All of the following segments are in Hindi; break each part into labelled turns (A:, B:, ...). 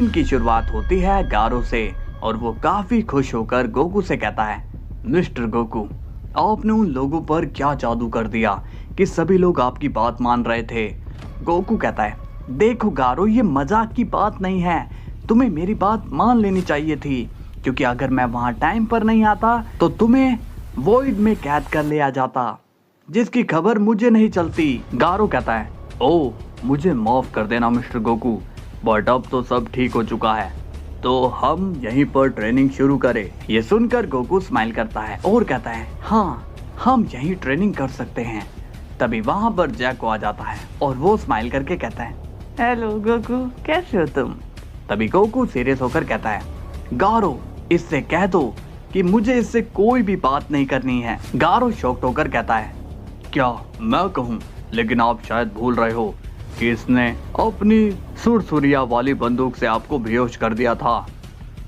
A: इनकी शुरुआत होती है गारो से और वो काफी खुश होकर गोकू से कहता है, मिस्टर गोकू, आपने उन लोगों पर क्या जादू कर दिया कि सभी लोग आपकी बात मान रहे थे। गोकू कहता है, देखो गारो, ये मजाक की बात नहीं है, तुम्हें मेरी बात मान लेनी चाहिए थी, क्योंकि अगर मैं वहां टाइम पर नहीं आता तो तुम्हें वॉइड में कैद कर लिया जाता, जिसकी खबर मुझे नहीं चलती। गारो कहता है, ओह, मुझे माफ कर देना मिस्टर गोकू, बट अब तो सब ठीक हो चुका है, तो हम यहीं पर ट्रेनिंग शुरू करें। ये सुनकर गोकू स्माइल करता है और कहता है, हाँ, हम यहीं ट्रेनिंग कर सकते हैं। तभी वहां पर जैको आ जाता है और वो स्माइल करके कहता है, हेलो गोकू, कैसे हो तुम? तभी गोकू सीरियस होकर कहता है, गारो, इससे कह दो कि मुझे इससे कोई भी बात नहीं करनी है। गारो शॉक्ड होकर कहता है, क्या मैं कहूँ? लेकिन आप शायद भूल रहे हो कि इसने अपनी सुरसुरिया वाली बंदूक से आपको बेहोश कर दिया था।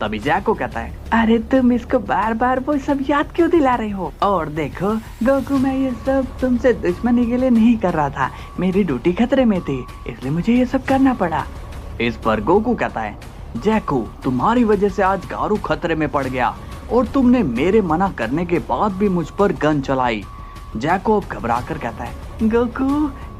A: तभी जैको कहता है, अरे तुम इसको बार बार वो सब याद क्यों दिला रहे हो? और देखो गोकू, मैं ये सब तुमसे दुश्मनी के लिए नहीं कर रहा था, मेरी ड्यूटी खतरे में थी, इसलिए मुझे ये सब करना पड़ा। इस पर गोकू कहता है, जैको, तुम्हारी वजह से आज गारू खतरे में पड़ गया और तुमने मेरे मना करने के बाद भी मुझ पर गन चलाई। जैको अब घबरा कर कहता है, गोकू,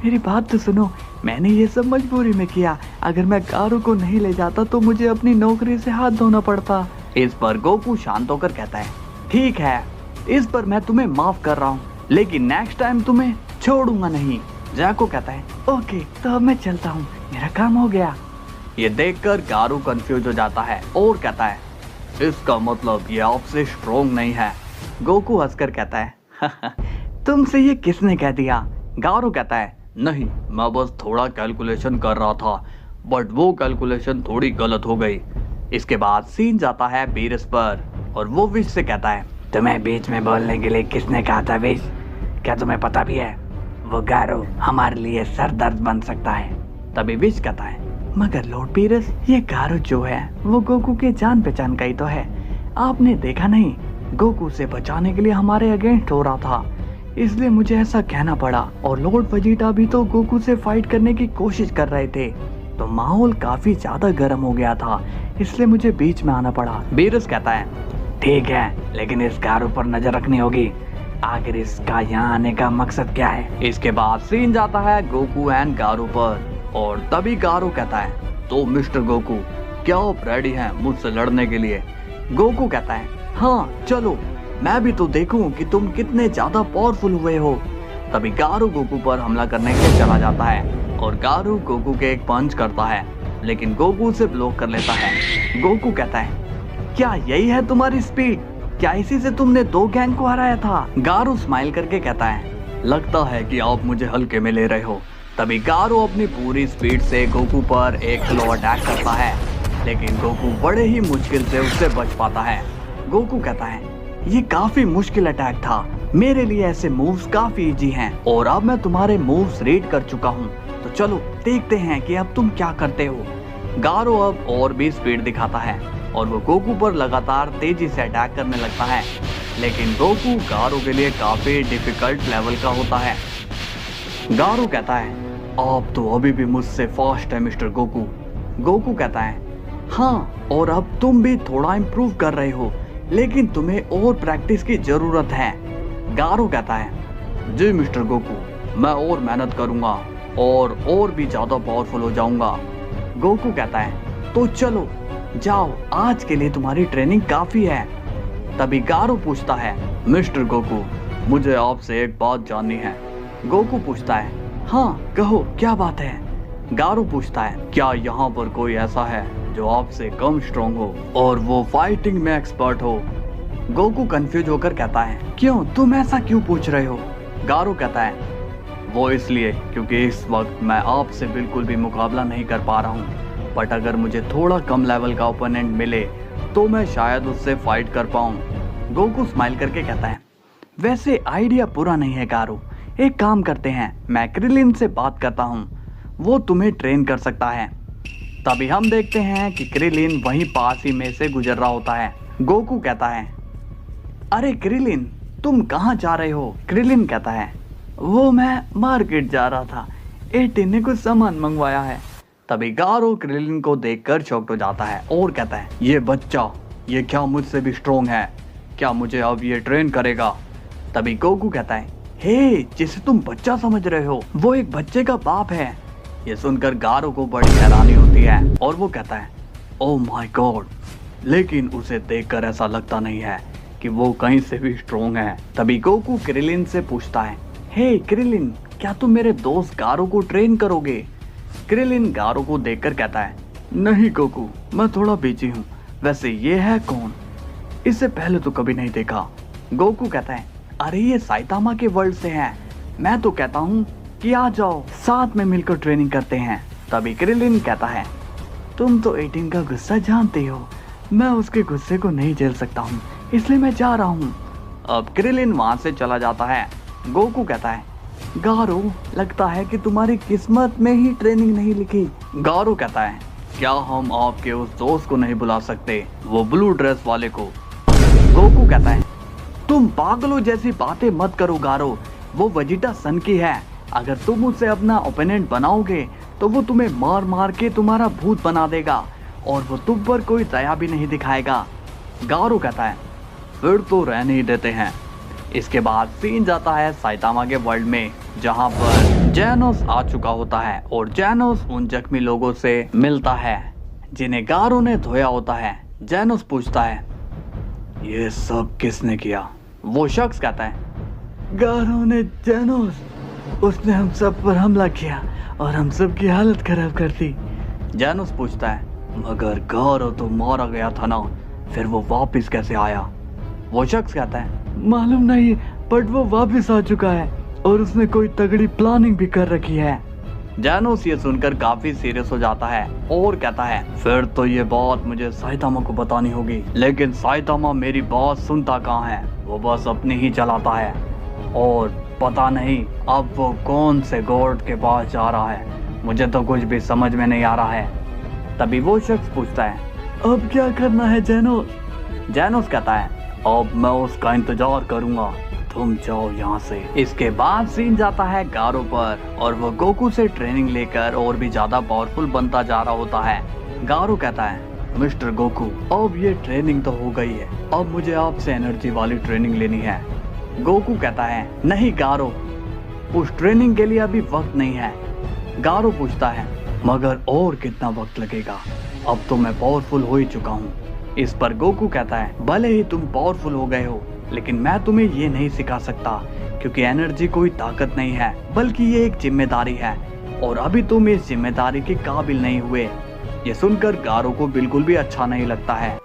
A: मेरी बात तो सुनो, मैंने ये सब मजबूरी में किया, अगर मैं गारू को नहीं ले जाता तो मुझे अपनी नौकरी से हाथ धोना पड़ता। इस पर गोकू शांत होकर कहता है, ठीक है, इस पर मैं तुम्हें माफ कर रहा हूँ, लेकिन नेक्स्ट टाइम तुम्हें छोड़ूंगा नहीं। जैको कहता है, ओके, तो अब मैं चलता हूँ, मेरा काम हो गया। ये देखकर गारू कंफ्यूज हो जाता है और कहता है, इसका मतलब ये आपसे स्ट्रॉन्ग नहीं है। गोकू हंसकर कहता है, तुमसे ये किसने कह दिया? गारू कहता है, नहीं, मैं बस थोड़ा कैलकुलेशन कर रहा था, बट वो कैलकुलेशन थोड़ी गलत हो गई। इसके बाद सीन जाता है बीरस पर और वो विश से कहता है, तुम्हें बीच में बोलने के लिए किसने कहा था विश? क्या तुम्हें पता भी है वो गारू हमारे लिए सरदर्द बन सकता है? तभी विश कहता है, मगर लॉर्ड बीरस, ये गारू जो है वो गोकू के जान पहचान का ही तो है, आपने देखा नहीं, गोकू से बचाने के लिए हमारे अगेंस्ट हो रहा था, इसलिए मुझे ऐसा कहना पड़ा। और लॉर्ड वेजिटा भी तो गोकू से फाइट करने की कोशिश कर रहे थे, तो माहौल काफी ज्यादा गर्म हो गया था, इसलिए मुझे बीच में आना पड़ा। बीरस कहता है, ठीक है, लेकिन इस गारू पर नजर रखनी होगी, आखिर इसका यहाँ आने का मकसद क्या है? इसके बाद सीन जाता है गोकू एंड गारू पर और तभी गारू कहता है, तो मिस्टर गोकू, क्या आप रेडी हैं मुझसे लड़ने के लिए? गोकू कहता है, हाँ चलो, मैं भी तो देखूं कि तुम कितने ज्यादा पावरफुल हुए हो। तभी गारू गोकू पर हमला करने के लिए चला जाता है और गारू गोकू के एक पंच करता है, लेकिन गोकू उसे ब्लॉक कर लेता है। गोकू कहता है, क्या यही है तुम्हारी स्पीड? क्या इसी से तुमने 2 गैंग को हराया था? गारू स्माइल करके कहता है, लगता है कि आप मुझे हल्के में ले रहे हो। तभी गारू अपनी पूरी स्पीड से गोकू पर एक स्लो अटैक करता है, लेकिन गोकू बड़े ही मुश्किल से उससे बच पाता है। गोकू कहता है, ये काफी मुश्किल अटैक था, मेरे लिए ऐसे मूव्स काफी इजी हैं और अब मैं तुम्हारे मूव्स रीड कर चुका हूँ, तो चलो देखते हैं कि अब तुम क्या करते हो। गारो अब और भी स्पीड दिखाता है और वो गोकू पर लगातार तेजी से अटैक करने लगता है, लेकिन गोकू गारो के लिए काफी डिफिकल्ट लेवल का होता है। गारू कहता है, आप तो अभी भी मुझसे फास्ट है मिस्टर गोकू। गोकू कहता है, हाँ, और अब तुम भी थोड़ा इम्प्रूव कर रहे हो, लेकिन तुम्हें और प्रैक्टिस की जरूरत है। गारू कहता है, जी मिस्टर गोकू, मैं और मेहनत करूंगा और भी ज्यादा पावरफुल हो जाऊंगा। गोकू कहता है, तो चलो जाओ, आज के लिए तुम्हारी ट्रेनिंग काफी है। तभी गारू पूछता है, मिस्टर गोकू, मुझे आपसे एक बात जाननी है। गोकू पूछता है, हाँ कहो, क्या बात है? गारू पूछता है, क्या यहाँ पर कोई ऐसा है जो आपसे कम स्ट्रॉन्ग हो और वो फाइटिंग में एक्सपर्ट हो? गोकू कंफ्यूज होकर कहता है, क्यों, तुम ऐसा क्यों पूछ रहे हो? गारू कहता है, वो इसलिए क्योंकि इस वक्त मैं आपसे बिल्कुल भी मुकाबला नहीं कर पा रहा हूँ, बट अगर मुझे थोड़ा कम लेवल का ओपोनेंट मिले तो मैं शायद उससे फाइट कर पाऊँ। गोकू स्माइल करके कहता है, वैसे आइडिया बुरा नहीं है गारू, एक काम करते हैं, मैं क्रिलिन से बात करता हूँ, वो तुम्हें ट्रेन कर सकता है। तभी हम देखते हैं कि क्रिलिन वहीं पास ही में से गुजर रहा होता है। गोकू कहता है, अरे क्रिलिन, तुम कहाँ जा रहे हो? क्रिलिन कहता है, वो मैं मार्केट जा रहा था, 18 ने कुछ सामान मंगवाया है। तभी गारो क्रिलिन को देखकर शॉक्ड हो जाता है और कहता है, ये बच्चा, ये क्या मुझसे भी स्ट्रॉन्ग है? क्या मुझे अब ये ट्रेन करेगा? तभी गोकू कहता है, हे, जिसे तुम बच्चा समझ रहे हो वो एक बच्चे का बाप है। ये सुनकर गारो को बड़ी हैरानी होती है और वो कहता है, ओह माय गॉड, लेकिन उसे देखकर ऐसा लगता नहीं है कि वो कहीं से भी स्ट्रॉन्ग है। तभी गोकू क्रिलिन से पूछता है, हे क्रिलिन, क्या तुम मेरे दोस्त गारो को ट्रेन करोगे? क्रिलिन गारो को देखकर कहता है, नहीं गोकू, मैं थोड़ा बिजी हूँ। वैसे ये है कौन? इससे पहले तो कभी नहीं देखा। गोकू कहता है, अरे ये साइतामा के वर्ल्ड से है। मैं तो कहता हूँ कि आ जाओ, साथ में मिलकर ट्रेनिंग करते हैं। तभी क्रिलिन कहता है, तुम तो 18 का गुस्सा जानते हो, मैं उसके गुस्से को नहीं झेल सकता हूँ, इसलिए मैं जा रहा हूँ। अब क्रिलिन वहां से चला जाता है। गोकू कहता है, गारो, लगता है कि तुम्हारी किस्मत में ही ट्रेनिंग नहीं लिखी। गारो कहता है, क्या हम आपके उस दोस्त को नहीं बुला सकते, वो ब्लू ड्रेस वाले को? गोकू कहता है, तुम पागलों जैसी बातें मत करो गारो, वो वेजिटा सन की है। अगर तुम उसे अपना ओपोनेंट बनाओगे तो वो तुम्हें मार मार के तुम्हारा भूत बना देगा और वो तुम पर कोई दया भी नहीं दिखाएगा। गारो कहता है, फिर तो रहने ही देते हैं। इसके बाद सीन जाता है साइतामा के वर्ल्ड में, जहां पर जैनोस आ चुका होता है और जैनोस उन जख्मी लोगों से मिलता है जिन्हें गारो ने धोया होता है। जैनोस पूछता है, ये सब किसने किया? वो शख्स कहता है, गारो ने। जैनोस, उसने हम सब पर हमला किया और हम सब की हालत खराब कर दी। जैनोस पूछता है, मगर गारो तो मारा गया था ना, फिर वो वापस कैसे आया? वो शख्स कहता है, मालूम नहीं, बट वो वापस आ चुका है और उसने कोई तगड़ी प्लानिंग भी कर रखी है। जैनोस ये सुनकर काफी सीरियस हो जाता है और कहता है, फिर तो ये बात मुझे साइतामा को बतानी होगी। लेकिन साइतामा मेरी बात सुनता कहाँ है, वो बस अपनी ही चलाता है और पता नहीं अब वो कौन से गॉड के पास जा रहा है। मुझे तो कुछ भी समझ में नहीं आ रहा है। तभी वो शख्स पूछता है, अब क्या करना है जैनोस? जैनोस कहता है, अब मैं उसका इंतजार करूंगा, तुम जाओ यहाँ से। इसके बाद सीन जाता है गारो पर और वो गोकू से ट्रेनिंग लेकर और भी ज्यादा पावरफुल बनता जा रहा होता है। गारो कहता है, मिस्टर गोकू, अब ये ट्रेनिंग तो हो गई है, अब मुझे आपसे एनर्जी वाली ट्रेनिंग लेनी है। गोकू कहता है, नहीं गारो, उस ट्रेनिंग के लिए अभी वक्त नहीं है। गारो पूछता है, मगर और कितना वक्त लगेगा? अब तो मैं पावरफुल हो ही चुका हूँ। इस पर गोकू कहता है, भले ही तुम पावरफुल हो गए हो, लेकिन मैं तुम्हें ये नहीं सिखा सकता, क्योंकि एनर्जी कोई ताकत नहीं है, बल्कि ये एक जिम्मेदारी है और अभी तुम इस जिम्मेदारी के काबिल नहीं हुए। ये सुनकर गारो को बिल्कुल भी अच्छा नहीं लगता है।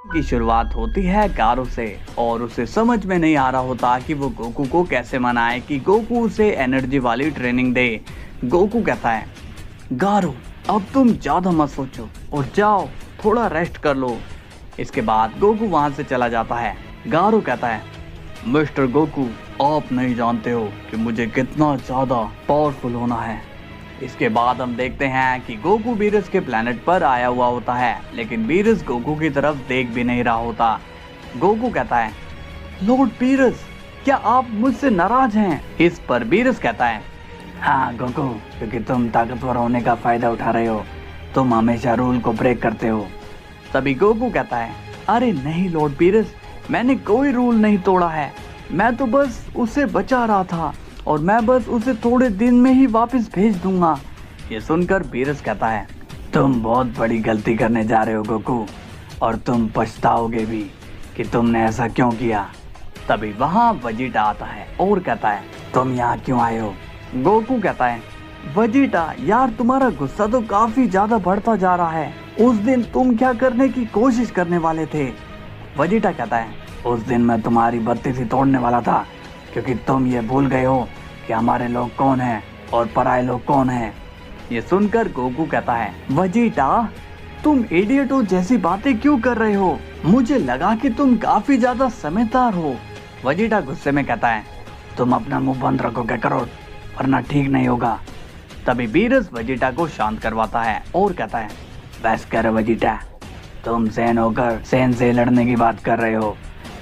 A: की शुरुआत होती है गारो से और उसे समझ में नहीं आ रहा होता कि वो गोकू को कैसे मनाए कि गोकू उसे एनर्जी वाली ट्रेनिंग दे। गोकू कहता है, गारो, अब तुम ज्यादा मत सोचो और जाओ थोड़ा रेस्ट कर लो। इसके बाद गोकू वहां से चला जाता है। गारो कहता है, मिस्टर गोकू, आप नहीं जानते हो कि मुझे कितना ज्यादा पावरफुल होना है। इसके बाद हम देखते हैं कि गोकू बीरस के प्लेनेट पर आया हुआ होता है, लेकिन बीरस गोकू की तरफ देख भी नहीं रहा होता। गोकू कहता है, लॉर्ड बीरस, क्या आप मुझसे नाराज हैं? इस पर बीरस कहता है, हाँ गोकू, क्योंकि तुम ताकतवर होने का फायदा उठा रहे हो, तुम हमेशा रूल को ब्रेक करते हो। तभी गोकू कहता है, अरे नहीं लॉर्ड बीरस, मैंने कोई रूल नहीं तोड़ा है, मैं तो बस उसे बचा रहा था और मैं बस उसे थोड़े दिन में ही वापस भेज दूंगा। ये सुनकर बीरस कहता है, तुम बहुत बड़ी गलती करने जा रहे हो गोकू, और तुम पछताओगे भी कि तुमने ऐसा क्यों किया। तभी वहाँ वेजिटा आता है और कहता है, तुम यहाँ क्यों आए हो? गोकू कहता है, वेजिटा यार, तुम्हारा गुस्सा तो काफी ज्यादा बढ़ता जा रहा है। उस दिन तुम क्या करने की कोशिश करने वाले थे? वेजिटा कहता है, उस दिन मैं तुम्हारी बत्ती से तोड़ने वाला था, क्योंकि तुम ये भूल गए हो कि हमारे लोग कौन हैं और पराये लोग कौन हैं। ये सुनकर गोकू कहता है, वेजिटा, तुम इडियटो जैसी बातें क्यों कर रहे हो? मुझे लगा कि तुम काफी ज्यादा समझदार हो। वेजिटा गुस्से में कहता है, तुम अपना मुंह बंद रखोगे करो, वरना ठीक नहीं होगा। तभी बीरस वेजिटा को शांत करवाता है और कहता है, बस कर वेजिटा, तुम सैन होकर सैन से लड़ने की बात कर रहे हो।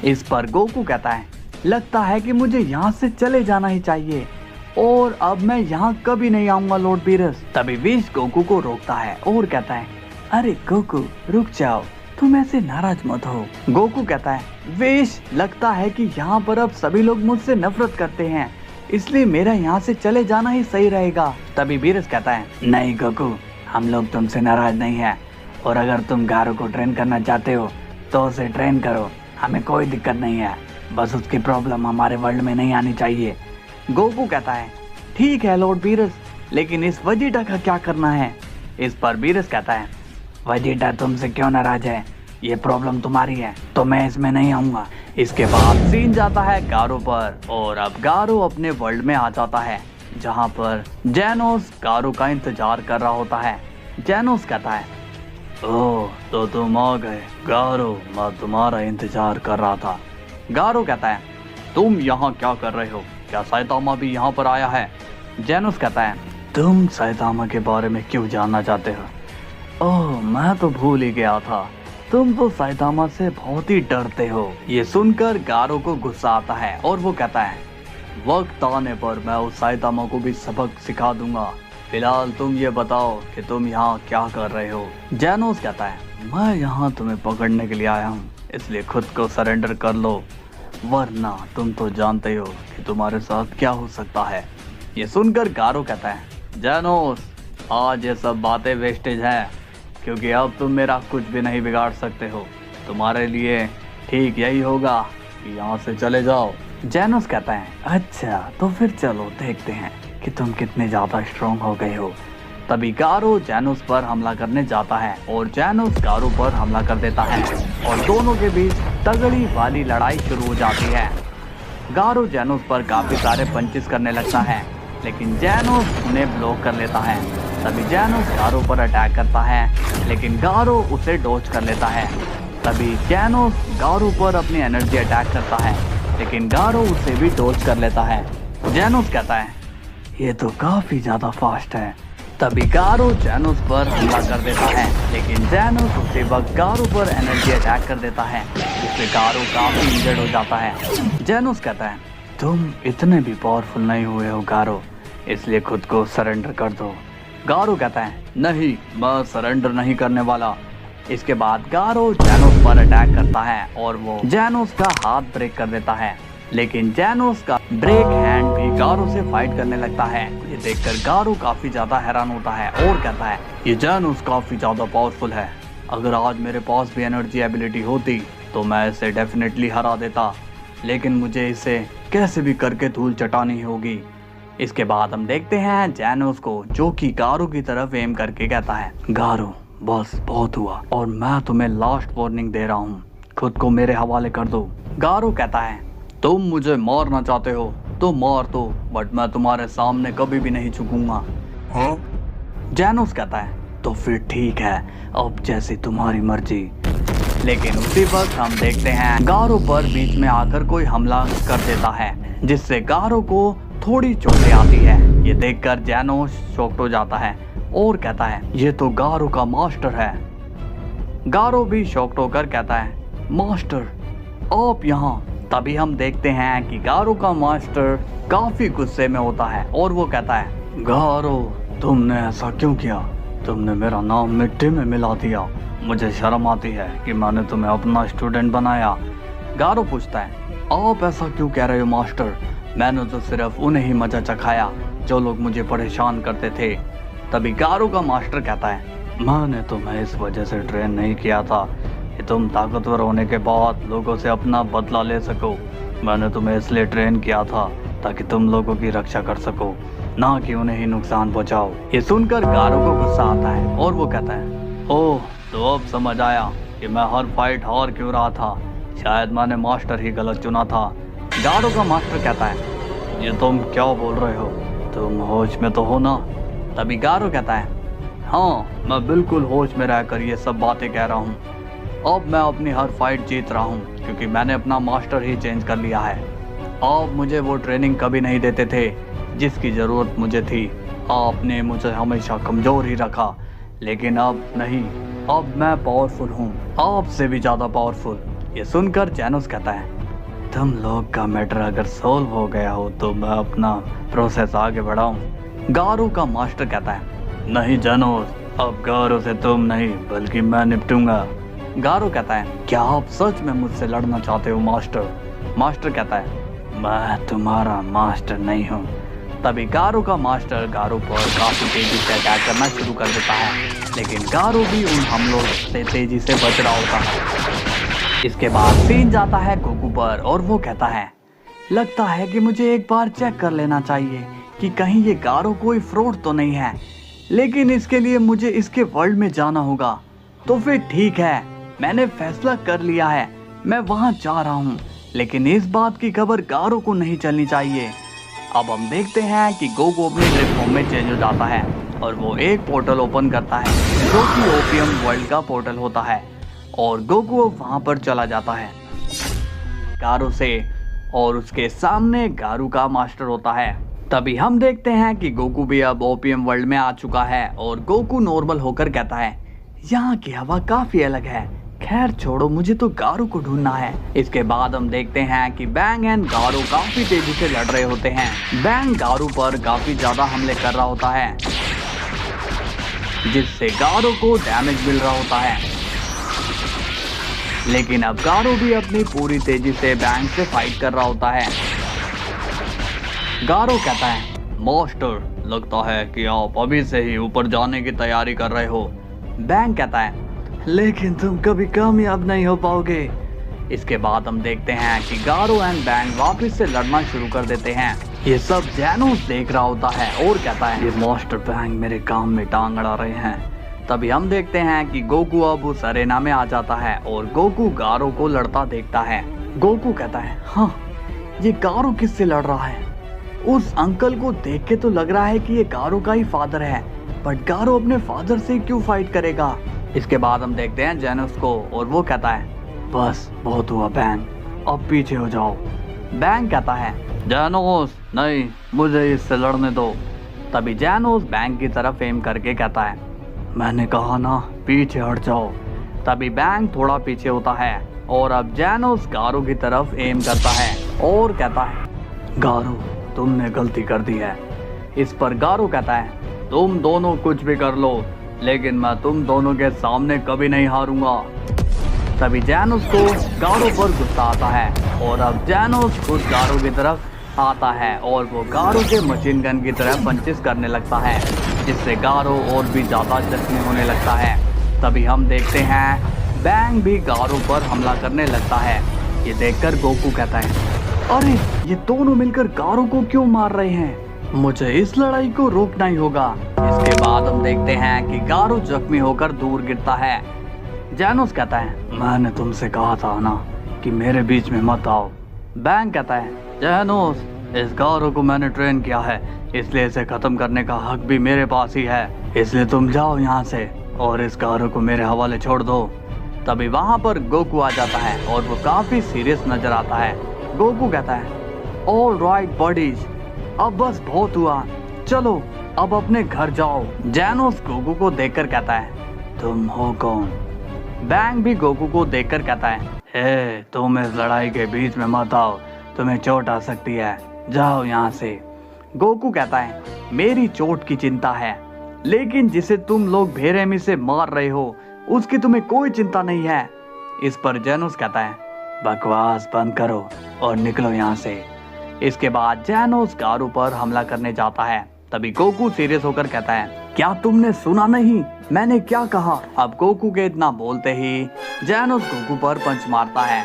A: इस पर गोकू कहता है, लगता है कि मुझे यहाँ से चले जाना ही चाहिए। और अब मैं यहाँ कभी नहीं आऊंगा लॉर्ड बीरस। तभी विश गोकू को रोकता है और कहता है, अरे गोकू रुक जाओ, तुम ऐसे नाराज मत हो। गोकू कहता है, विश लगता है कि यहाँ पर अब सभी लोग मुझसे नफरत करते हैं, इसलिए मेरा यहाँ से चले जाना ही सही रहेगा। तभी बीरस कहता है, नहीं गोकू, हम लोग तुमसे नाराज नहीं है, और अगर तुम गारो को ट्रेन करना चाहते हो तो उसे ट्रेन करो, हमें कोई दिक्कत नहीं है, बस उसकी प्रॉब्लम हमारे वर्ल्ड में नहीं आनी चाहिए। गोकू कहता है, ठीक है लॉर्ड बीरस, लेकिन इस वेजिटा का क्या करना है। इस पर बीरस कहता है, वेजिटा तुमसे क्यों नाराज है, ये प्रॉब्लम तुम्हारी है, तो मैं इसमें नहीं आऊंगा। इसके बाद सीन जाता है गारो पर, और अब गारो अपने वर्ल्ड में आ जाता है, जहाँ पर जेनोस गारो का इंतजार कर रहा होता है। जेनोस कहता है, ओह तो तुम आ गए गारो, मैं तुम्हारा इंतजार कर रहा था। गारो कहता है, तुम यहाँ क्या कर रहे हो, क्या साइतामा भी यहाँ पर आया है। जेनोस कहता है, तुम साइतामा के बारे में क्यों जानना चाहते हो। ओह मैं तो भूल ही गया था, तुम तो साइतामा से बहुत ही डरते हो। ये सुनकर गारो को गुस्सा आता है और वो कहता है, वक्त आने पर मैं उस साइतामा को भी सबक सिखा दूंगा, फिलहाल तुम ये बताओ कि तुम यहाँ क्या कर रहे हो। जेनोस कहता है, मैं यहाँ तुम्हें पकड़ने के लिए आया हूँ, इसलिए खुद को सरेंडर कर लो, वरना तुम तो जानते हो कि तुम्हारे साथ क्या हो सकता है। ये सुनकर गारो कहता है, जेनोस आज ये सब बातें वेस्टेज है, क्योंकि अब तुम मेरा कुछ भी नहीं बिगाड़ सकते हो, तुम्हारे लिए ठीक यही होगा कि यहाँ से चले जाओ। जेनोस कहता है, अच्छा तो फिर चलो देखते हैं कि तुम कितने ज्यादा स्ट्रॉन्ग हो गए हो। तभी गारो जेनोस पर हमला करने जाता है और जेनोस गारो पर हमला कर देता है और दोनों के बीच तगड़ी वाली लड़ाई शुरू हो जाती है। गारो जेनोस पर काफी सारे पंचेस करने लगता है, लेकिन जेनोस उन्हें ब्लॉक कर लेता है। तभी जेनोस गारो पर अटैक करता है, लेकिन गारो उसे डॉज कर लेता है। तभी जेनोस गारो पर अपनी एनर्जी अटैक करता है, लेकिन गारो उसे भी डॉज कर लेता है। जेनोस कहता है, ये तो काफी ज्यादा फास्ट है। तभी गारो जेनोस पर हमला कर देता है, लेकिन जेनोस उसी वक्त गारो पर एनर्जी अटैक कर देता है, जिससे गारो काफी इंजर्ड हो जाता है। जेनोस कहता है, तुम इतने भी पावरफुल नहीं हुए हो गारो, इसलिए खुद को सरेंडर कर दो। गारो कहता है, नहीं मैं सरेंडर नहीं करने वाला। इसके बाद गारो जेनोस पर अटैक करता है और वो जेनोस का हाथ ब्रेक कर देता है, लेकिन जेनोस का ब्रेक हैंड भी गारो से फाइट करने लगता है। ये देखकर गारो काफी ज्यादा हैरान होता है और कहता है, ये जेनोस काफी ज्यादा पावरफुल है, अगर आज मेरे पास भी एनर्जी एबिलिटी होती तो मैं इसे डेफिनेटली हरा देता, लेकिन मुझे इसे कैसे भी करके धूल चटानी होगी। इसके बाद हम देखते हैं जेनोस को, जो कि गारो की तरफ एम करके कहता है, गारो बस बहुत हुआ और मैं तुम्हें लास्ट वार्निंग दे रहा हूँ, खुद को मेरे हवाले कर दो। गारो कहता है, तुम मुझे मारना चाहते हो तो मार दो, बट मैं तुम्हारे सामने कभी भी नहीं झुकूंगा। हाँ? जेनोस कहता है, तो फिर ठीक है, अब जैसी तुम्हारी मर्जी। लेकिन उसी वक्त हम देखते हैं गारो पर बीच में आकर कोई हमला कर देता है, जिससे गारो को थोड़ी चोटें आती है। ये देखकर जेनोस शॉक्ड हो जाता है और कहता है, ये तो गारो का मास्टर है। गारो भी शॉक्ड होकर कहता है, मास्टर आप यहाँ। तभी हम देखते हैं कि गारो का मास्टर काफी गुस्से में होता है और वो कहता है, गारो तुमने ऐसा क्यों किया, तुमने मेरा नाम मिट्टी में मिला दिया, मुझे शर्म आती है कि मैंने तुम्हें अपना स्टूडेंट बनाया। गारो पूछता है, आप ऐसा क्यों कह रहे हो मास्टर, मैंने तो सिर्फ उन्हें ही मजा चखाया जो लोग मुझे परेशान करते थे। तभी गारो का मास्टर कहता है, मैंने तुम्हें इस वजह से ट्रेन नहीं किया था कि तुम ताकतवर होने के बाद लोगों से अपना बदला ले सको, मैंने तुम्हें इसलिए ट्रेन किया था ताकि तुम लोगों की रक्षा कर सको, ना कि उन्हें ही नुकसान पहुंचाओ। ये सुनकर गारो को गुस्सा आता है और वो कहता है, ओह तो अब समझ आया कि मैं हर फाइट हार क्यों रहा था, शायद मैंने मास्टर ही गलत चुना था। गारो का मास्टर कहता है, ये तुम क्या बोल रहे हो, तुम होश में तो हो ना। तभी गारो कहता है, हाँ मैं बिल्कुल होश में रहकर ये सब बातें कह रहा हूँ, अब मैं अपनी हर फाइट जीत रहा हूँ क्योंकि मैंने अपना मास्टर ही चेंज कर लिया है। आप मुझे वो ट्रेनिंग कभी नहीं देते थे जिसकी ज़रूरत मुझे थी, आपने मुझे हमेशा कमज़ोर ही रखा, लेकिन अब नहीं, अब मैं पावरफुल हूँ, आपसे भी ज़्यादा पावरफुल। ये सुनकर जेनोस कहता है, तुम लोग का मैटर अगर सॉल्व हो गया हो तो मैं अपना प्रोसेस आगे बढ़ाऊं। गारो का मास्टर कहता है, नहीं जेनोस, अब गारो से तुम नहीं बल्कि मैं निपटूंगा। गारो कहता है, क्या आप सच में मुझसे लड़ना चाहते हो मास्टर? मास्टर कहता है, मैं तुम्हारा मास्टर नहीं हूँ। तभी गारो का मास्टर गारो पर काफी तेजी से अटैक करना शुरू कर देता है, लेकिन गारो भी उन हमलों से तेजी से बच रहा होता है। इसके बाद सीन जाता है गोकू पर और वो कहता है, लगता है कि मुझे एक बार चेक कर लेना चाहिए कि कहीं ये गारो कोई फ्रॉड तो नहीं है, लेकिन इसके लिए मुझे इसके वर्ल्ड में जाना होगा। तो फिर ठीक है, मैंने फैसला कर लिया है, मैं वहां जा रहा हूँ, लेकिन इस बात की खबर गारो को नहीं चलनी चाहिए। अब हम देखते हैं कि गोकू अपने ड्रिप फॉर्म में चेंज हो जाता है और वो एक पोर्टल ओपन करता है जो कि ओपियम वर्ल्ड का पोर्टल होता है, और गोकू वहां पर चला जाता है गारो से, और उसके सामने गारू का मास्टर होता है। तभी हम देखते हैं कि गोकू भी अब ओपियम वर्ल्ड में आ चुका है और गोकू नॉर्मल होकर कहता है, यहाँ की हवा काफी अलग है, खैर छोड़ो, मुझे तो गारो को ढूंढना है। इसके बाद हम देखते हैं कि बैंग एंड गारो काफी तेजी से लड़ रहे होते हैं। बैंग गारो पर काफी ज्यादा हमले कर रहा होता है, जिससे गारो को डैमेज मिल रहा होता है, लेकिन अब गारो भी अपनी पूरी तेजी से बैंग से फाइट कर रहा होता है। गारो कहता है, मास्टर, लगता है कि आप अभी से ही ऊपर जाने की तैयारी कर रहे हो। बैंग कहता है, लेकिन तुम कभी कामयाब नहीं हो पाओगे। इसके बाद हम देखते हैं कि गारो एंड बैंग वापस से लड़ना शुरू कर देते हैं। ये सब जेनोस देख रहा होता है और कहता है, ये मास्टर बैंग मेरे काम में टांग अड़ा रहे हैं। तभी हम देखते हैं कि गोकू अब उस अरेना में आ जाता है और गोकू गारो को लड़ता देखता है। गोकू कहता है, हाँ, ये गारो किससे लड़ रहा है? उस अंकल को देख के तो लग रहा है कि ये गारो का ही फादर है, बट गारो अपने फादर से क्यों फाइट करेगा? इसके बाद हम देखते हैं जेनोस को और वो कहता है, बस बहुत हुआ बैंग, अब पीछे हो जाओ। बैंग कहता है, जेनोस नहीं, मुझे इससे लड़ने दो। तभी जेनोस बैंग की तरफ एम करके कहता है, मैंने कहा ना, पीछे हट जाओ। तभी बैंग थोड़ा पीछे होता है और अब जेनोस गारो की तरफ एम करता है और कहता है, गारो, तुमने गलती कर दी है। इस पर गारो कहता है, तुम दोनों कुछ भी कर लो, लेकिन मैं तुम दोनों के सामने कभी नहीं हारूंगा। तभी जेनोस को गारो पर गुस्सा आता है और अब जेनोस खुद गारो की तरफ आता है और वो गारो के मशीन गन की तरह पंचेस करने लगता है, जिससे गारो और भी ज्यादा जख्मी होने लगता है। तभी हम देखते हैं बैंग भी गारो पर हमला करने लगता है। ये देखकर गोकू कहता है, अरे ये दोनों मिलकर गारो को क्यों मार रहे हैं? मुझे इस लड़ाई को रोकना ही होगा। इसके बाद हम देखते हैं कि गारो जख्मी होकर दूर गिरता है। जेनोस कहता है, मैंने तुमसे कहा था ना कि मेरे बीच में मत आओ। बैंग कहता है, जेनोस, इस गारो को मैंने ट्रेन किया है, इसलिए इसे खत्म करने का हक भी मेरे पास ही है, इसलिए तुम जाओ यहाँ से और इस गारो को मेरे हवाले छोड़ दो। तभी वहाँ पर गोकू आ जाता है और वो काफी सीरियस नजर आता है। गोकू कहता है, ऑल राइट बडीज, अब बस बहुत हुआ, चलो अब अपने घर जाओ। जेनोस गोकू को देखकर कहता है, तुम हो कौन? बैंग भी गोकू को देखकर कहता है, हे, तुम इस लड़ाई के बीच में मत आओ, तुम्हें चोट आ सकती है, जाओ यहाँ से। गोकू कहता है, मेरी चोट की चिंता है, लेकिन जिसे तुम लोग बेरहमी से मार रहे हो उसकी तुम्हें कोई चिंता नहीं है। इस पर जेनोस कहता है, बकवास बंद करो और निकलो यहाँ से। इसके बाद जेनोस गारो पर हमला करने जाता है। तभी गोकू सीरियस होकर कहता है, क्या तुमने सुना नहीं, मैंने क्या कहा? अब गोकू के इतना बोलते ही जेनोस गोकू पर पंच मारता है।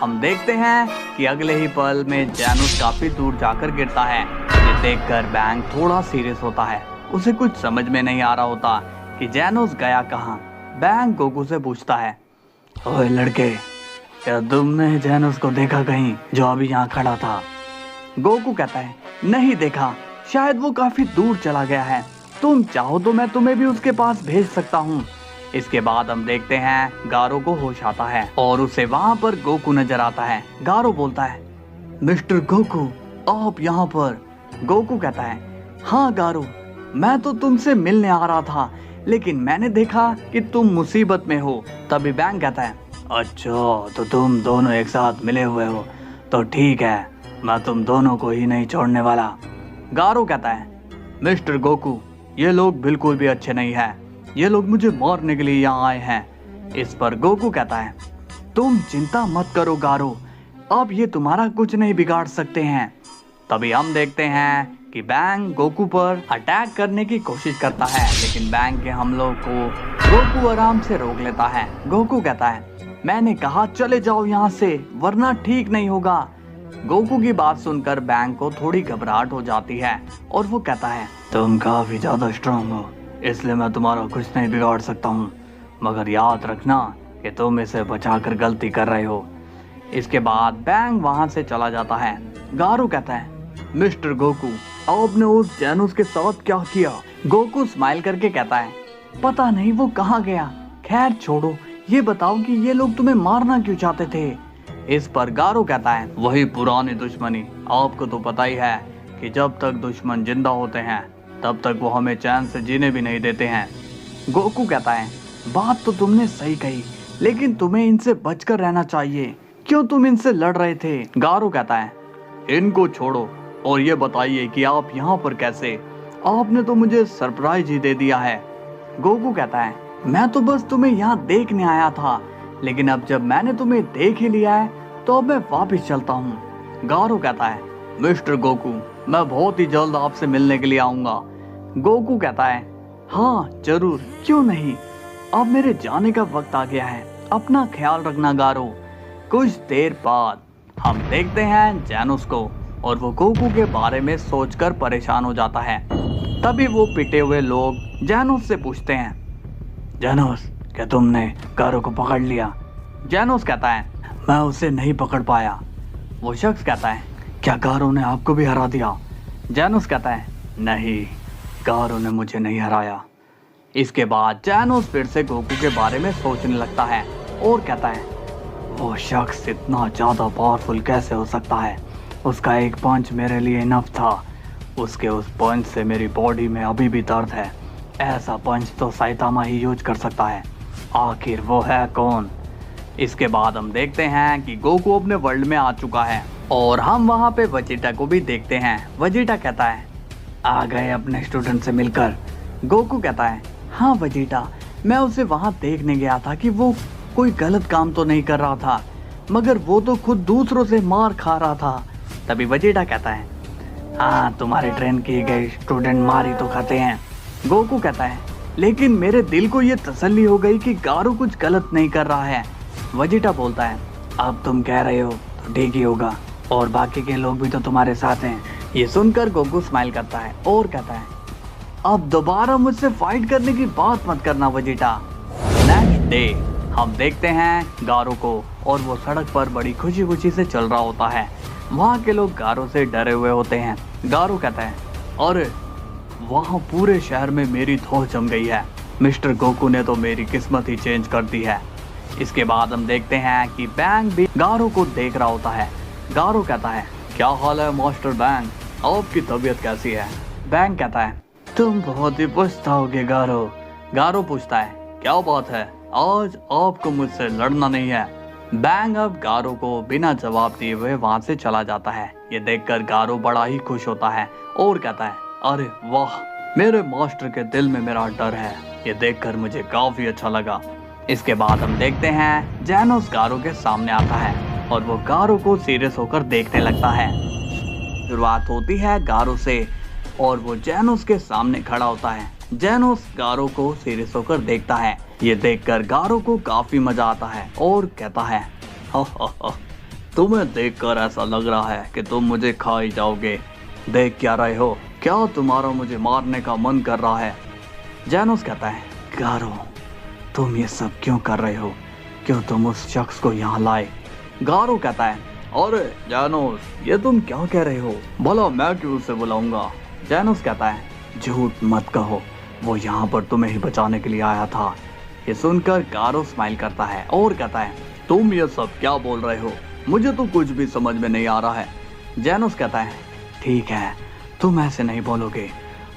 A: हम देखते हैं कि अगले ही पल में जेनोस काफी दूर जाकर गिरता है। ये देखकर बैंग थोड़ा सीरियस होता है, उसे कुछ समझ में नहीं आ रहा होता कि जेनोस गया कहाँ। बैंग गोकू से पूछता है, ओए लड़के, क्या तुमने जेनोस को देखा कहीं जो अभी यहाँ खड़ा था? गोकू कहता है, नहीं देखा, शायद वो काफी दूर चला गया है, तुम चाहो तो मैं तुम्हें भी उसके पास भेज सकता हूँ। इसके बाद हम देखते हैं गारो को होश आता है और उसे वहाँ पर गोकू नजर आता है। गारो बोलता है, मिस्टर गोकू, आप यहाँ पर? गोकू कहता है, हाँ गारो, मैं तो तुमसे मिलने आ रहा था, लेकिन मैंने देखा कि तुम मुसीबत में हो। तभी बैंग कहता है, अच्छा तो तुम दोनों एक साथ मिले हुए हो, तो ठीक है, मैं तुम दोनों को ही नहीं छोड़ने वाला। गारो कहता है, मिस्टर गोकू, ये लोग बिल्कुल भी अच्छे नहीं हैं। ये लोग मुझे मारने के लिए यहाँ आए हैं। इस पर गोकू कहता है, तुम चिंता मत करो गारो, अब ये तुम्हारा कुछ नहीं बिगाड़ सकते हैं। तभी हम देखते हैं कि बैंग गोकू पर अटैक करने की कोशिश करता है, लेकिन बैंग के हमलों को गोकू आराम से रोक लेता है। गोकू कहता है, मैंने कहा चले जाओ यहाँ से, वरना ठीक नहीं होगा। गोकू की बात सुनकर बैंग को थोड़ी घबराहट हो जाती है और वो कहता है, तुम काफी ज्यादा स्ट्रांग हो, इसलिए मैं तुम्हारा कुछ नहीं बिगाड़ सकता हूँ, मगर याद रखना कि तुम इसे बचाकर गलती कर रहे हो। इसके बाद बैंग वहां से चला जाता है। गारो कहता है, मिस्टर गोकू, आपने उस जैनोस के साथ क्या किया? गोकू स्माइल करके कहता है, पता नहीं वो कहाँ गया। खैर छोड़ो, ये बताओ कि ये लोग तुम्हें मारना क्यों चाहते थे? इस पर गारो कहता है, वही पुरानी दुश्मनी। आपको तो पता ही है कि जब तक दुश्मन जिंदा होते हैं तब तक वो हमें चैन से जीने भी नहीं देते हैं। गोकू कहता है, बात तो तुमने सही कही, लेकिन तुम्हें इनसे बचकर रहना चाहिए। क्यों तुम इनसे लड़ रहे थे? गारो कहता है, इनको छोड़ो और ये बताइए कि आप यहाँ पर कैसे? आपने तो मुझे सरप्राइज ही दे दिया है। गोकू कहता है, मैं तो बस तुम्हें यहाँ देखने आया था, लेकिन अब जब मैंने तुम्हें देख ही लिया है तो अब मैं वापस चलता हूँ। गारो कहता है, मिस्टर गोकू, मैं बहुत ही जल्द आपसे मिलने के लिए आऊंगा। गोकू कहता है, हाँ जरूर, क्यों नहीं। अब मेरे जाने का वक्त आ गया है, अपना ख्याल रखना गारो। कुछ देर बाद हम देखते हैं जैनोस को, और वो गोकू के बारे में सोचकर परेशान हो जाता है। तभी वो पिटे हुए लोग जैनोस से पूछते हैं, जैनोस, क्या तुमने गारो को पकड़ लिया? जैनोस कहता है, मैं उसे नहीं पकड़ पाया। वो शख्स कहता है, क्या गारो ने आपको भी हरा दिया? जैनोस कहता है, नहीं, गारो ने मुझे नहीं हराया। इसके बाद जैनोस फिर से गोकू के बारे में सोचने लगता है और कहता है, वो शख्स इतना ज्यादा पावरफुल कैसे हो सकता है? उसका एक पंच मेरे लिए इनफ था। उसके उस पंच से मेरी बॉडी में अभी भी दर्द है। ऐसा पंच तो साइतामा ही यूज कर सकता है। आखिर वो है कौन? इसके बाद हम देखते हैं कि गोकू अपने वर्ल्ड में आ चुका है और हम वहाँ पे वेजिटा को भी देखते हैं। वेजिटा कहता है, आ गए अपने स्टूडेंट से मिलकर? गोकू कहता है, हाँ वेजिटा, मैं उसे वहाँ देखने गया था कि वो कोई गलत काम तो नहीं कर रहा था, मगर वो तो खुद दूसरों से मार खा रहा था। तभी वेजिटा कहता है, हाँ, तुम्हारे ट्रेन किए गए स्टूडेंट मार ही तो खाते हैं। गोकू कहता है, लेकिन मेरे दिल को ये तसल्ली हो गई कि गारो कुछ गलत नहीं कर रहा है। वेजिटा बोलता है, अब तुम कह रहे हो तो ठीक ही होगा, और बाकी के लोग भी तो तुम्हारे साथ हैं। ये सुनकर गोकू स्माइल करता है और कहता है, अब दोबारा मुझसे फाइट करने की बात मत करना वेजिटा। नेक्स्ट डे हम देखते हैं गारो को, और वो सड़क पर बड़ी खुशी खुशी से चल रहा होता है। वहाँ के लोग गारो से डरे हुए होते हैं। गारो कहता है, अरे वहाँ पूरे शहर में मेरी धौल जम गई है। मिस्टर गोकू ने तो मेरी किस्मत ही चेंज कर दी है। इसके बाद हम देखते हैं कि बैंग भी गारो को देख रहा होता है। गारो कहता है, क्या हाल है मास्टर बैंग, आपकी तबीयत कैसी है? बैंग कहता है, तुम बहुत ही पछताओगे गारो। गारो पूछता है, क्या बात है, आज आपको मुझसे लड़ना नहीं है? बैंग अब गारो को बिना जवाब दिए हुए वहां से चला जाता है। ये देखकर गारो बड़ा ही खुश होता है और कहता है, अरे वाह, मेरे मास्टर के दिल में मेरा डर है। ये देखकर मुझे काफी अच्छा लगा। इसके बाद हम देखते हैं जैनोस गारो के सामने आता है और वो गारो को सीरियस होकर देखने लगता है। शुरुआत होती है गारो से और वो जैनोस के सामने खड़ा होता है। जैनोस गारो को सीरियस होकर देखता है। ये देखकर गारो को काफी मजा आता है और कहता है, तुम्हें देखकर ऐसा लग रहा है कि तुम मुझे खा ही जाओगे। देख क्या रहे हो? क्या तुम्हारा मुझे मारने का मन कर रहा है? जैनोस कहता है, गारो, तुम ये सब क्यों कर रहे हो? क्यों तुम उस शख्स को यहाँ लाए? गारो कहता है, अरे जैनोस, ये तुम क्या कह रहे हो? भला मैं क्यों उसे बुलाऊंगा? जैनोस कहता है, झूठ मत कहो, वो यहाँ पर तुम्हें ही बचाने के लिए आया था। ये सुनकर गारो स्माइल करता है और कहता है, तुम ये सब क्या बोल रहे हो? मुझे तो कुछ भी समझ में नहीं आ रहा है। जैनोस कहता है, ठीक है, तुम ऐसे नहीं बोलोगे,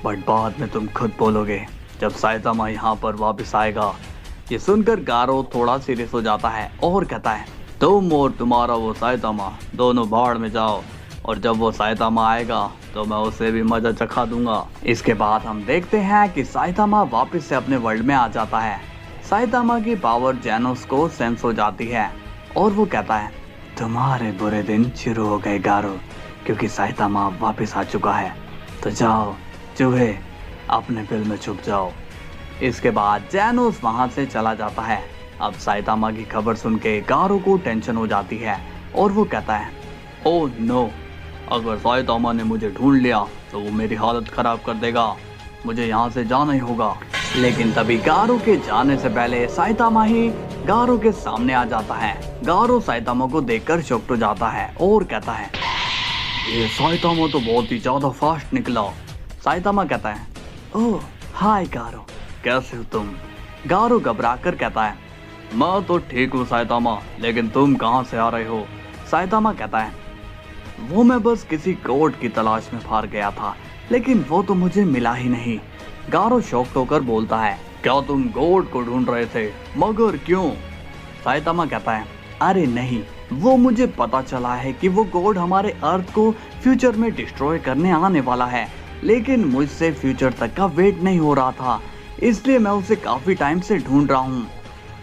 A: बट बाद में तुम खुद बोलोगे जब साइतामा यहाँ पर वापस आएगा। ये सुनकर गारो थोड़ा सीरियस हो जाता है और कहता है, तुम और तुम्हारा वो साइतामा दोनों भाड़ में जाओ, और जब वो साइतामा आएगा तो मैं उसे भी मजा चखा दूंगा। इसके बाद हम देखते हैं कि साइतामा वापस से अपने वर्ल्ड में आ जाता है। साइतामा की पावर जेनोस को सेंस हो जाती है और वो कहता है, तुम्हारे बुरे दिन शुरू हो गए गारो, क्योंकि साइतामा वापस आ चुका है। तो जाओ चूहे, अपने बिल में छुप जाओ। इसके बाद जेनोस वहां से चला जाता है। अब साइतामा की खबर सुन के गारो को टेंशन हो जाती है और वो कहता है, ओह नो, अगर साइतामा ने मुझे ढूंढ लिया तो वो मेरी हालत खराब कर देगा, मुझे यहाँ से जाना ही होगा। लेकिन तभी गारो के जाने से पहले साइतामा ही गारो के सामने आ जाता है। गारो साइतामा को देखकर शॉक्ड हो जाता है और कहता है, ये साइतामा तो बहुत ही ज्यादा फास्ट निकला। साइतामा कहता है, ओह हाय गारो, कैसे हो तुम? गारो घबरा कर कहता है, मैं तो ठीक हूँ साइतामा, लेकिन तुम कहाँ से आ रहे हो? साइतामा कहता है, वो मैं बस किसी कोड की तलाश में फार गया था, लेकिन वो तो मुझे मिला ही नहीं। गारो शॉक्ड होकर बोलता है, क्या तुम गोड को ढूंढ रहे थे, मगर क्यों? साइतामा कहता है, अरे नहीं, वो मुझे पता चला है कि वो गोड हमारे अर्थ को फ्यूचर में डिस्ट्रॉय करने आने वाला है, लेकिन मुझसे फ्यूचर तक का वेट नहीं हो रहा था, इसलिए मैं उसे काफी टाइम से ढूंढ रहा हूँ।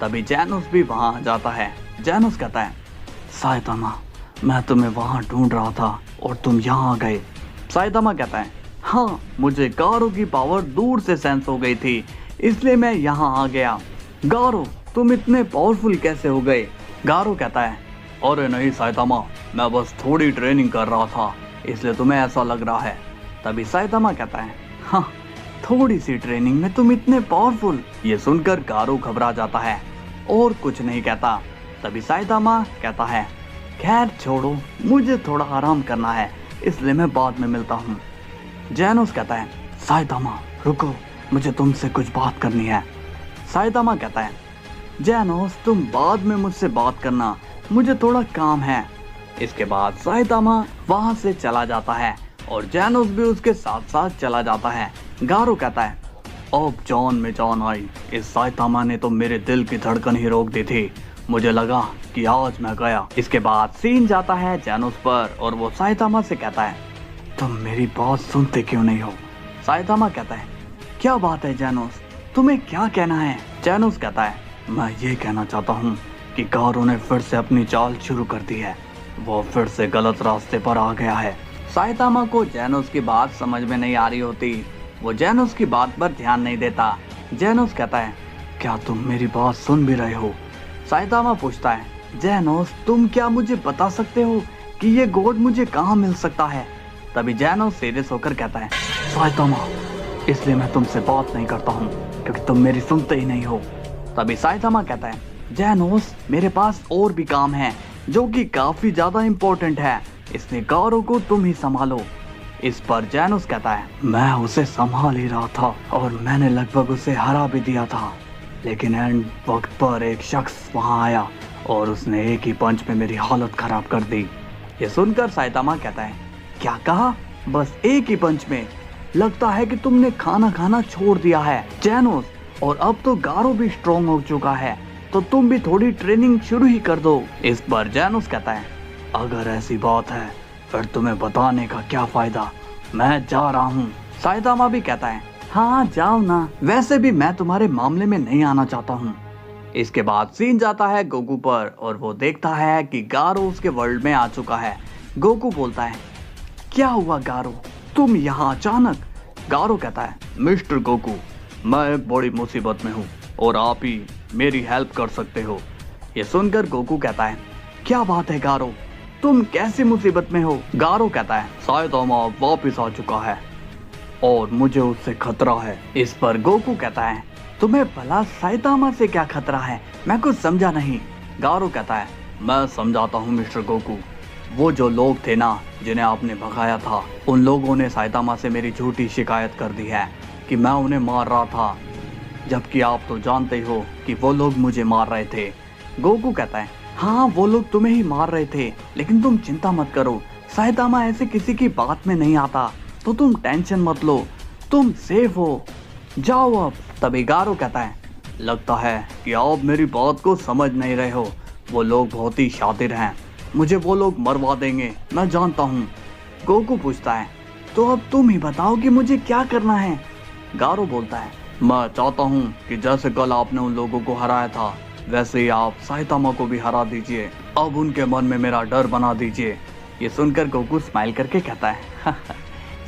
A: तभी जेनोस भी वहां आ जाता है। जेनोस कहता है, साइतामा, मैं तुम्हें वहां ढूंढ रहा था और तुम यहाँ आ गए। साइतामा कहता है, हाँ, मुझे गारो की पावर दूर से सेंस हो गई थी, इसलिए मैं यहाँ आ गया। गारो, तुम इतने पावरफुल कैसे हो गए? गारो कहता है, अरे नहीं साइतामा, मैं बस थोड़ी ट्रेनिंग कर रहा था, इसलिए तुम्हें ऐसा लग रहा है। तभी साइतामा कहता है, हाँ, थोड़ी सी ट्रेनिंग में तुम इतने पावरफुल? ये सुनकर गारो घबरा जाता है और कुछ नहीं कहता। तभी साइतामा कहता है, खैर छोड़ो, मुझे थोड़ा आराम करना है, इसलिए मैं बाद में मिलता हूँ। जेनोस कहता है, साइतामा रुको, मुझे तुमसे कुछ बात करनी है। साइतामा कहता है, जेनोस तुम बाद में मुझसे बात करना, मुझे थोड़ा काम है। इसके बाद साइतामा वहां से चला जाता है और जेनोस भी उसके साथ साथ चला जाता है। गारो कहता है, अब जान में जान आई, इस साइतामा ने तो मेरे दिल की धड़कन ही रोक दी थी, मुझे लगा कि आज मैं गया। इसके बाद सीन जाता है जेनोस पर और वो साइतामा से कहता है, तुम मेरी बात सुनते क्यों नहीं हो? साइतामा कहता है, क्या बात है जेनोस, तुम्हें क्या कहना है? जेनोस कहता है, मैं ये कहना चाहता हूँ कि गारो ने फिर से अपनी चाल शुरू कर दी है, वो फिर से गलत रास्ते पर आ गया है। साइतामा को जेनोस की बात समझ में नहीं आ रही होती, वो जेनोस की बात पर ध्यान नहीं देता। जेनोस कहता है, क्या तुम मेरी बात सुन भी रहे हो? साइतामा पूछता है, जेनोस तुम क्या मुझे बता सकते हो कि ये गोड मुझे कहाँ मिल सकता है? तभी जेनोस सीरियस होकर कहता है, साइतामा, इसलिए मैं तुमसे बात नहीं करता हूँ क्योंकि तुम मेरी सुनते ही नहीं हो। तभी साइतामा कहता है, जेनोस मेरे पास और भी काम है जो कि काफी ज्यादा इम्पोर्टेंट है, इसलिए गारो को तुम ही संभालो। इस पर जेनोस कहता है, मैं उसे संभाल ही रहा था और मैंने लगभग उसे हरा भी दिया था, लेकिन एंड वक्त पर एक शख्स वहां आया और उसने एक ही पंच में मेरी हालत खराब कर दी। ये सुनकर साइतामा कहता है, क्या कहा? बस एक ही पंच में? लगता है कि तुमने खाना खाना छोड़ दिया है जेनोस, और अब तो गारो भी स्ट्रॉन्ग हो चुका है, तो तुम भी थोड़ी ट्रेनिंग शुरू ही कर दो। इस पर जेनोस कहता है, अगर ऐसी बात है फिर तुम्हें बताने का क्या फायदा, मैं जा रहा हूँ। साइतामा भी कहता है, हाँ जाओ ना, वैसे भी मैं तुम्हारे मामले में नहीं आना चाहता हूँ। इसके बाद सीन जाता है गोकू पर और वो देखता है कि गारो उसके वर्ल्ड में आ चुका है। गोकू बोलता है, क्या हुआ गारो, तुम यहाँ अचानक? गारो कहता है, मिस्टर गोकू, मैं एक बड़ी मुसीबत में हूँ और आप ही मेरी हेल्प कर सकते हो। ये सुनकर गोकू कहता है, क्या बात है गारो, तुम कैसी मुसीबत में हो? गारो कहता है, साइतामा वापस आ चुका है और मुझे उससे खतरा है। इस पर गोकू कहता है, तुम्हें भला साइतामा से क्या खतरा है? मैं कुछ समझा नहीं। गारो कहता है, मैं समझाता हूँ मिस्टर गोकू, वो जो लोग थे ना जिन्हें आपने भगाया था, उन लोगों ने साइतामा से मेरी झूठी शिकायत कर दी है कि मैं उन्हें मार रहा था, जबकि आप तो जानते ही हो कि वो लोग मुझे मार रहे थे। गोकू कहता है, हाँ वो लोग तुम्हें ही मार रहे थे, लेकिन तुम चिंता मत करो, साइतामा ऐसे किसी की बात में नहीं आता, तो तुम टेंशन मत लो, तुम सेफ हो, जाओ अब। तभी गारो कहता है, लगता है कि आप मेरी बात को समझ नहीं रहे हो, वो लोग बहुत ही शातिर हैं, मुझे वो लोग मरवा देंगे, मैं जानता हूँ। गोकू पूछता है तो अब तुम ही बताओ कि मुझे क्या करना है। गारो बोलता है मैं चाहता हूँ कि जैसे कल आपने उन लोगों को हराया था वैसे ही आप साइतामा को भी हरा दीजिए। अब उनके मन में मेरा डर बना दीजिए। ये सुनकर गोकू स्माइल करके कहता है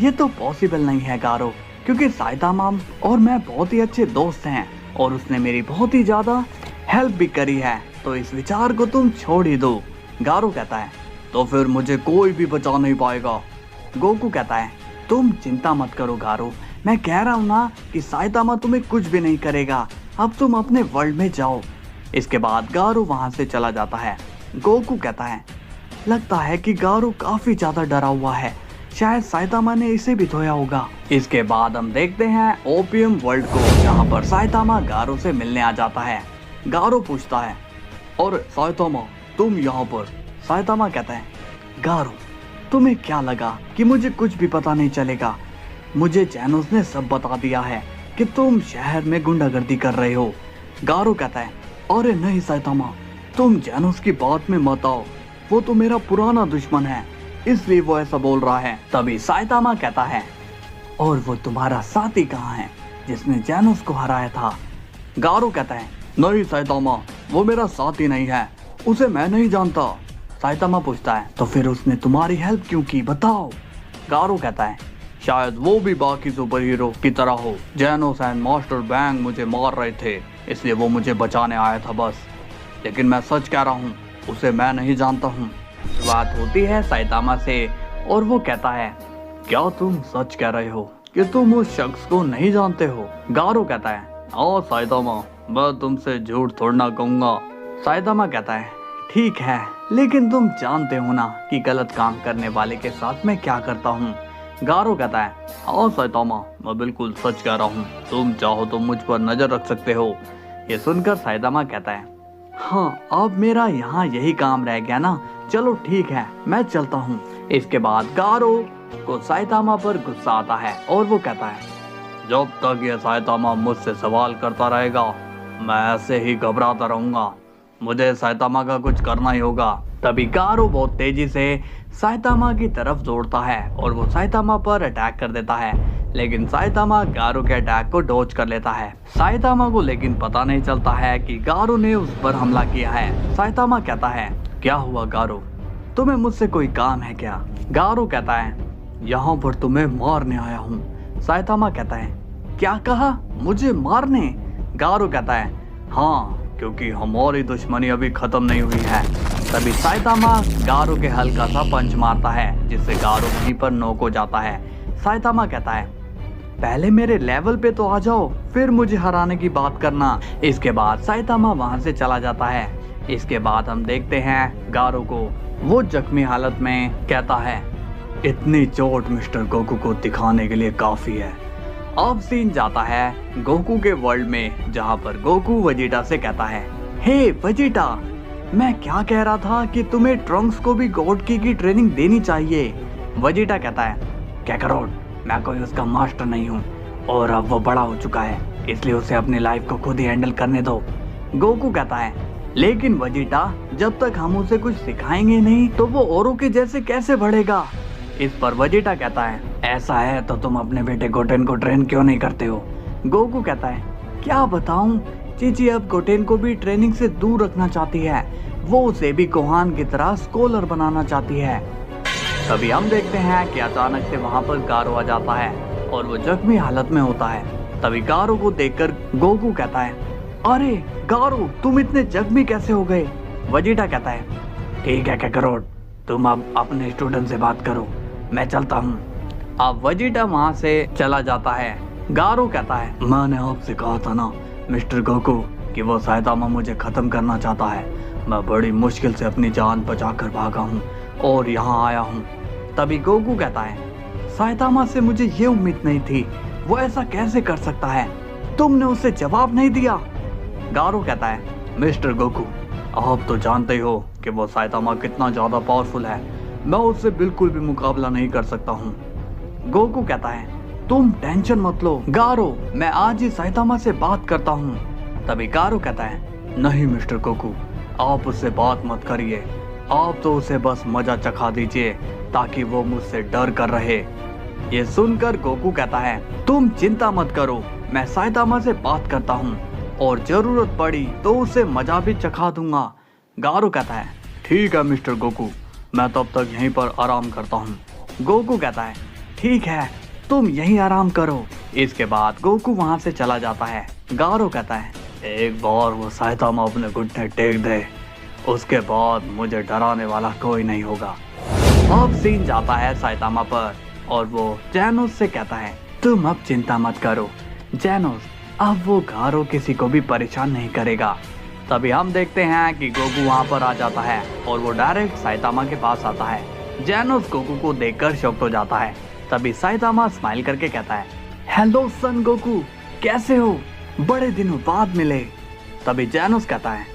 A: ये तो पॉसिबल नहीं है गारो, क्योंकि साइतामा और मैं बहुत ही अच्छे दोस्त हैं और उसने मेरी बहुत ही ज्यादा हेल्प भी करी है, तो इस विचार को तुम छोड़ ही दो। गारो कहता है तो फिर मुझे कोई भी बचा नहीं पाएगा। गोकू कहता है तुम चिंता मत करो गारो, मैं कह रहा हूँ ना कि साइतामा तुम्हें कुछ भी नहीं करेगा, अब तुम अपने वर्ल्ड में जाओ। इसके बाद गारो वहां से चला जाता है। गोकू कहता है लगता है कि गारो काफी ज्यादा डरा हुआ है, शायद साइतामा ने इसे भी धोया होगा। इसके बाद हम देखते हैं ओपियम वर्ल्ड को, जहाँ पर साइतामा गारो से मिलने आ जाता है। गारो पूछता है और साइतामा तुम यहाँ पर? साइतामा कहता है गारो तुम्हें क्या लगा कि मुझे कुछ भी पता नहीं चलेगा? मुझे जैनोस ने सब बता दिया है कि तुम शहर में गुंडागर्दी कर रहे हो। गारो कहता है अरे नहीं साइतामा, तुम जैनोस की बात में मत आओ, वो तो मेरा पुराना दुश्मन है, इसलिए वो ऐसा बोल रहा है। तभी साइतामा कहता है और वो तुम्हारा साथी कहाँ है जिसने जैनोस को हराया था? गारो कहता है नहीं साइतामा, वो मेरा साथी नहीं है, उसे मैं नहीं जानता। साइतामा पूछता है तो फिर उसने तुम्हारी हेल्प क्यों की, बताओ। गारो कहता है शायद वो भी बाकी सुपर हीरो की तरह हो, जैनोस एंड मास्टर बैंग मुझे मार रहे थे इसलिए वो मुझे बचाने आया था बस, लेकिन मैं सच कह रहा हूँ उसे मैं नहीं जानता हूँ। बात होती है साइतामा से और वो कहता है क्या तुम सच कह रहे हो कि तुम उस शख्स को नहीं जानते हो? गारो कहता है हाँ साइतामा, मैं तुमसे झूठ थोड़ा ना कहूँगा। साइतामा कहता है ठीक है, लेकिन तुम जानते हो ना कि गलत काम करने वाले के साथ मैं क्या करता हूँ। गारो कहता है हाँ साइतामा, मैं बिल्कुल सच कह रहा हूँ, तुम चाहो तो मुझ पर नजर रख सकते हो। ये सुनकर साइतामा कहता है हाँ अब मेरा यहाँ यही काम रह गया ना, चलो ठीक है मैं चलता हूँ। इसके बाद गारो को साइतामा पर गुस्सा आता है और वो कहता है जब तक ये साइतामा मुझसे सवाल करता रहेगा मैं ऐसे ही घबराता रहूंगा, मुझे साइतामा का कुछ करना ही होगा। तभी गारो बहुत तेजी से साइतामा की तरफ दौड़ता है और वो साइतामा पर अटैक कर देता है, लेकिन साइतामा गारो के अटैक को डॉज कर लेता है। साइतामा को लेकिन पता नहीं चलता है कि गारो ने उस पर हमला किया है। साइतामा कहता है क्या हुआ गारो, तुम्हें मुझसे कोई काम है क्या? गारो कहता है यहाँ पर तुम्हें मारने आया हूँ। साइतामा कहता है क्या कहा, मुझे मारने? गारो कहता है हाँ, क्योंकि हमारी दुश्मनी अभी खत्म नहीं हुई है। तभी साइतामा गारो के हल्का सा पंच मारता है जिससे गारो वहीं पर नॉक हो जाता है। साइतामा कहता है पहले मेरे लेवल पे तो आ जाओ, फिर मुझे हराने की बात करना। इसके बाद साइतामा वहां से चला जाता है। इसके बाद हम देखते हैं गारो को, वो जख्मी हालत में कहता है इतनी चोट मिस्टर गोकू को दिखाने के लिए काफी है। अब सीन जाता है गोकू के वर्ल्ड में, जहाँ पर गोकू वेजिटा से कहता है हे वेजिटा, मैं क्या कह रहा था कि तुम्हें ट्रंक्स को भी गॉड की ट्रेनिंग देनी चाहिए। वेजिटा कहता है कैकरोट, मैं कोई उसका मास्टर नहीं हूँ और अब वो बड़ा हो चुका है, इसलिए उसे अपनी लाइफ को खुद ही हैंडल करने दो। गोकू कहता है लेकिन वेजिटा, जब तक हम उसे कुछ सिखाएंगे नहीं तो वो औरों के जैसे कैसे बढ़ेगा? इस पर वेजिटा कहता है ऐसा है तो तुम अपने बेटे गोटेन को ट्रेन क्यों नहीं करते हो? गोकू कहता है क्या बताऊं, चीची अब गोटेन को भी ट्रेनिंग से दूर रखना चाहती है, वो उसे भी गोहान की तरह स्कॉलर बनाना चाहती है। तभी हम देखते हैं कि अचानक से वहां पर गारो आ जाता है और वो जख्मी हालत में होता है। तभी गारो को देखकर गोकू कहता है अरे गारो, तुम इतने जख्मी कैसे हो गए? वेजिटा कहता है ठीक है कैकरोट, तुम अब अपने स्टूडेंट से बात करो, मैं चलता हूँ। अब वेजिटा वहाँ से चला जाता है। गारो कहता है मैंने आपसे कहा था ना मिस्टर गोकू कि वो साइतामा मुझे खत्म करना चाहता है, मैं बड़ी मुश्किल से अपनी जान बचाकर भागा हूँ और यहाँ आया हूँ। तभी गोकू कहता है साइतामा से मुझे ये उम्मीद नहीं थी, वो ऐसा कैसे कर सकता है, तुमने उसे जवाब नहीं दिया। गारो कहता है मिस्टर गोकू, आप तो जानते ही हो कि वो साइतामा कितना ज्यादा पावरफुल है, मैं उससे बिल्कुल भी मुकाबला नहीं कर सकता हूँ। गोकू कहता है तुम टेंशन मत लो गारो, मैं आज ही साइतामा से बात करता हूँ। तभी गारो कहता है नहीं मिस्टर गोकू, आप उससे बात मत करिए, आप तो उसे बस मजा चखा दीजिए ताकि वो मुझसे डर कर रहे। ये सुनकर गोकू कहता है, तुम चिंता मत करो, मैं साइतामा से बात करता हूँ और जरूरत पड़ी तो उसे मजा भी चखा दूंगा। गारो कहता है, ठीक है मिस्टर गोकू, मैं तब तक यहीं पर आराम करता हूँ। गोकू कहता है, ठीक है, तुम यहीं आराम करो। इसके बाद गोकू वहां से चला जाता है। गारो कहता है, एक बार वो साइतामा अपने घुटने टेक दे, उसके बाद मुझे डराने वाला कोई नहीं होगा। अब सीन जाता है साइतामा पर और वो जैनोस से कहता है, तुम अब चिंता मत करो जैनोस, अब वो गारो किसी को भी परेशान नहीं करेगा। तभी हम देखते हैं कि गोकू वहाँ पर आ जाता है और वो डायरेक्ट साइतामा के पास आता है। जैनोस गोकू को देखकर शॉक्ड हो जाता है। तभी साइतामा स्माइल करके कहता है, हेलो सन गोकू, कैसे हो, बड़े दिनों बाद मिले। तभी जैनोस कहता है,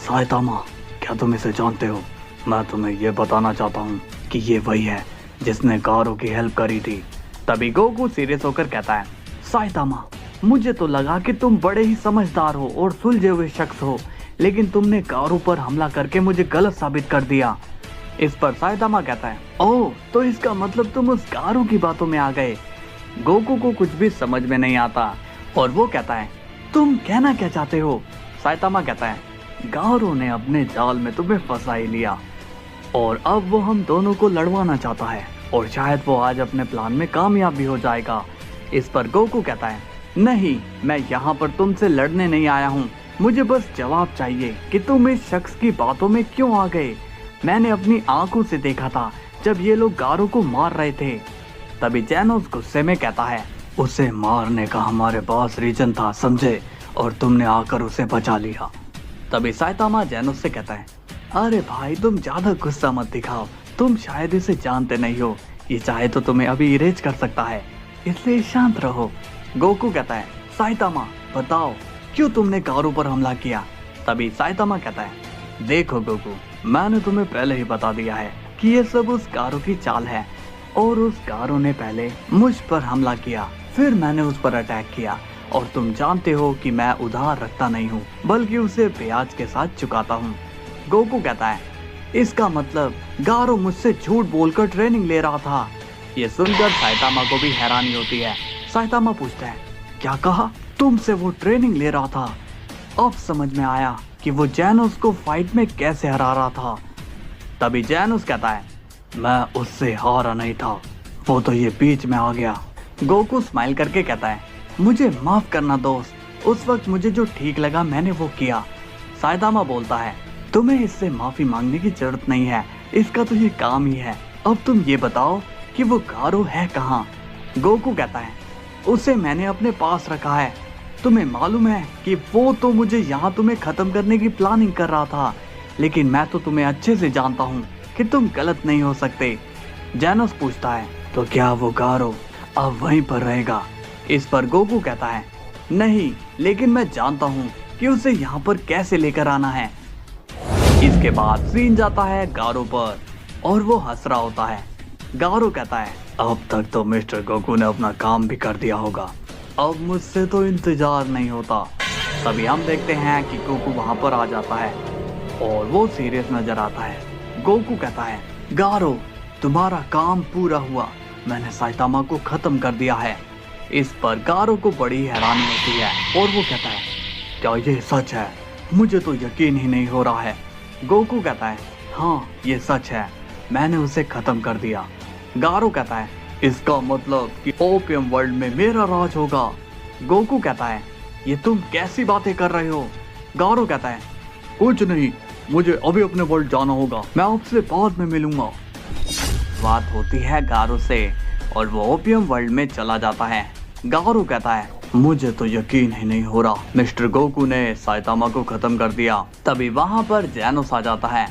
A: साइतामा क्या तुम इसे जानते हो? मैं तुम्हें ये बताना चाहता हूँ कि ये वही है जिसने गारो की हेल्प करी थी। तभी गोकू सीरियस होकर कहता है, साइतामा मुझे तो लगा कि तुम बड़े ही समझदार हो और सुलझे हुए शख्स हो, लेकिन तुमने गारो पर हमला करके मुझे गलत साबित कर दिया। इस पर साइतामा कहता है, ओह तो इसका मतलब तुम उस गारो की बातों में आ गए। गोकू को कुछ भी समझ में नहीं आता और वो कहता है, तुम कहना क्या चाहते हो? साइतामा कहता है, गारो ने अपने जाल में तुम्हें फंसा ही लिया और अब वो हम दोनों को लड़वाना चाहता है और शायद वो आज अपने प्लान में कामयाब भी हो जाएगा। इस पर गोकू कहता है, नहीं, मैं यहाँ पर तुमसे लड़ने नहीं आया हूँ, मुझे बस जवाब चाहिए कि तुम इस शख्स की बातों में क्यों आ गए। मैंने अपनी आंखों से देखा था जब ये लोग गारो को मार रहे थे। तभी जैनोस गुस्से में कहता है, उसे मारने का हमारे पास रीजन था समझे, और तुमने आकर उसे बचा लिया। तभी साइतामा जैनोस से कहता है, अरे भाई तुम ज्यादा गुस्सा मत दिखाओ, तुम शायद इसे जानते नहीं हो, ये चाहे तो तुम्हें अभी इरेज कर सकता है, इसलिए शांत रहो। गोकू कहता है, साइतामा बताओ क्यों तुमने गारो पर हमला किया? तभी साइतामा कहता है, देखो गोकू, मैंने तुम्हें पहले ही बता दिया है कि ये सब उस गारो की चाल है और उस गारो ने पहले मुझ पर हमला किया, फिर मैंने उस पर अटैक किया और तुम जानते हो कि मैं उधार रखता नहीं हूँ बल्कि उसे ब्याज के साथ चुकाता हूँ। गोकू कहता है, इसका मतलब गारो मुझसे झूठ बोलकर ट्रेनिंग ले रहा था। ये सुनकर साइतामा को भी हैरानी होती है। साइतामा पूछता है, क्या कहा? तुमसे वो ट्रेनिंग ले रहा था? अब समझ में आया कि वो जैनोस को फाइट में कैसे हरा रहा था। तभी जैनोस कहता है, मैं उससे हारा नहीं था, वो तो ये बीच में आ गया। गोकू स्माइल करके कहता है, मुझे माफ करना दोस्त, उस वक्त मुझे जो ठीक लगा मैंने वो किया। साइतामा बोलता है, तुम्हें इससे माफी मांगने की जरूरत नहीं है, इसका तो ये काम ही है। अब तुम ये बताओ कि वो गारो है कहाँ? गोकू कहता है, उसे मैंने अपने पास रखा है। तुम्हें मालूम है कि वो तो मुझे यहाँ तुम्हें खत्म करने की प्लानिंग कर रहा था, लेकिन मैं तो तुम्हें अच्छे से जानता हूँ कि तुम गलत नहीं हो सकते। जैनोस पूछता है, तो क्या वो गारो अब वहीं पर रहेगा? इस पर गोकू कहता है, नहीं, लेकिन मैं जानता हूँ कि उसे यहाँ पर कैसे लेकर आना है। इसके बाद सीन जाता है गारो पर और वो हंस रहा होता है। गारो कहता है, अब तक तो मिस्टर गोकू ने अपना काम भी कर दिया होगा, अब मुझसे तो इंतजार नहीं होता। तभी हम देखते हैं कि गोकू वहाँ पर आ जाता है और वो सीरियस नजर आता है। गोकू कहता है, गारो तुम्हारा काम पूरा हुआ, मैंने साइतामा को खत्म कर दिया है। इस पर गारो को बड़ी हैरानी होती है और वो कहता है, क्या ये सच है? मुझे तो यकीन ही नहीं हो रहा है। गोकू कहता है, हाँ ये सच है, मैंने उसे खत्म कर दिया। गारो कहता है, इसका मतलब कि ओपियम वर्ल्ड में मेरा राज होगा। गोकू कहता है, ये तुम कैसी बातें कर रहे हो? गारो कहता है, कुछ नहीं, मुझे अभी अपने वर्ल्ड जाना होगा, मैं आपसे बाद में मिलूंगा। बात होती है गारो से और वो ओपियम वर्ल्ड में चला जाता है। गारो कहता है, मुझे तो यकीन ही नहीं हो रहा, मिस्टर गोकू ने साइतामा को खत्म कर दिया। तभी वहाँ पर जैनोस आ जाता है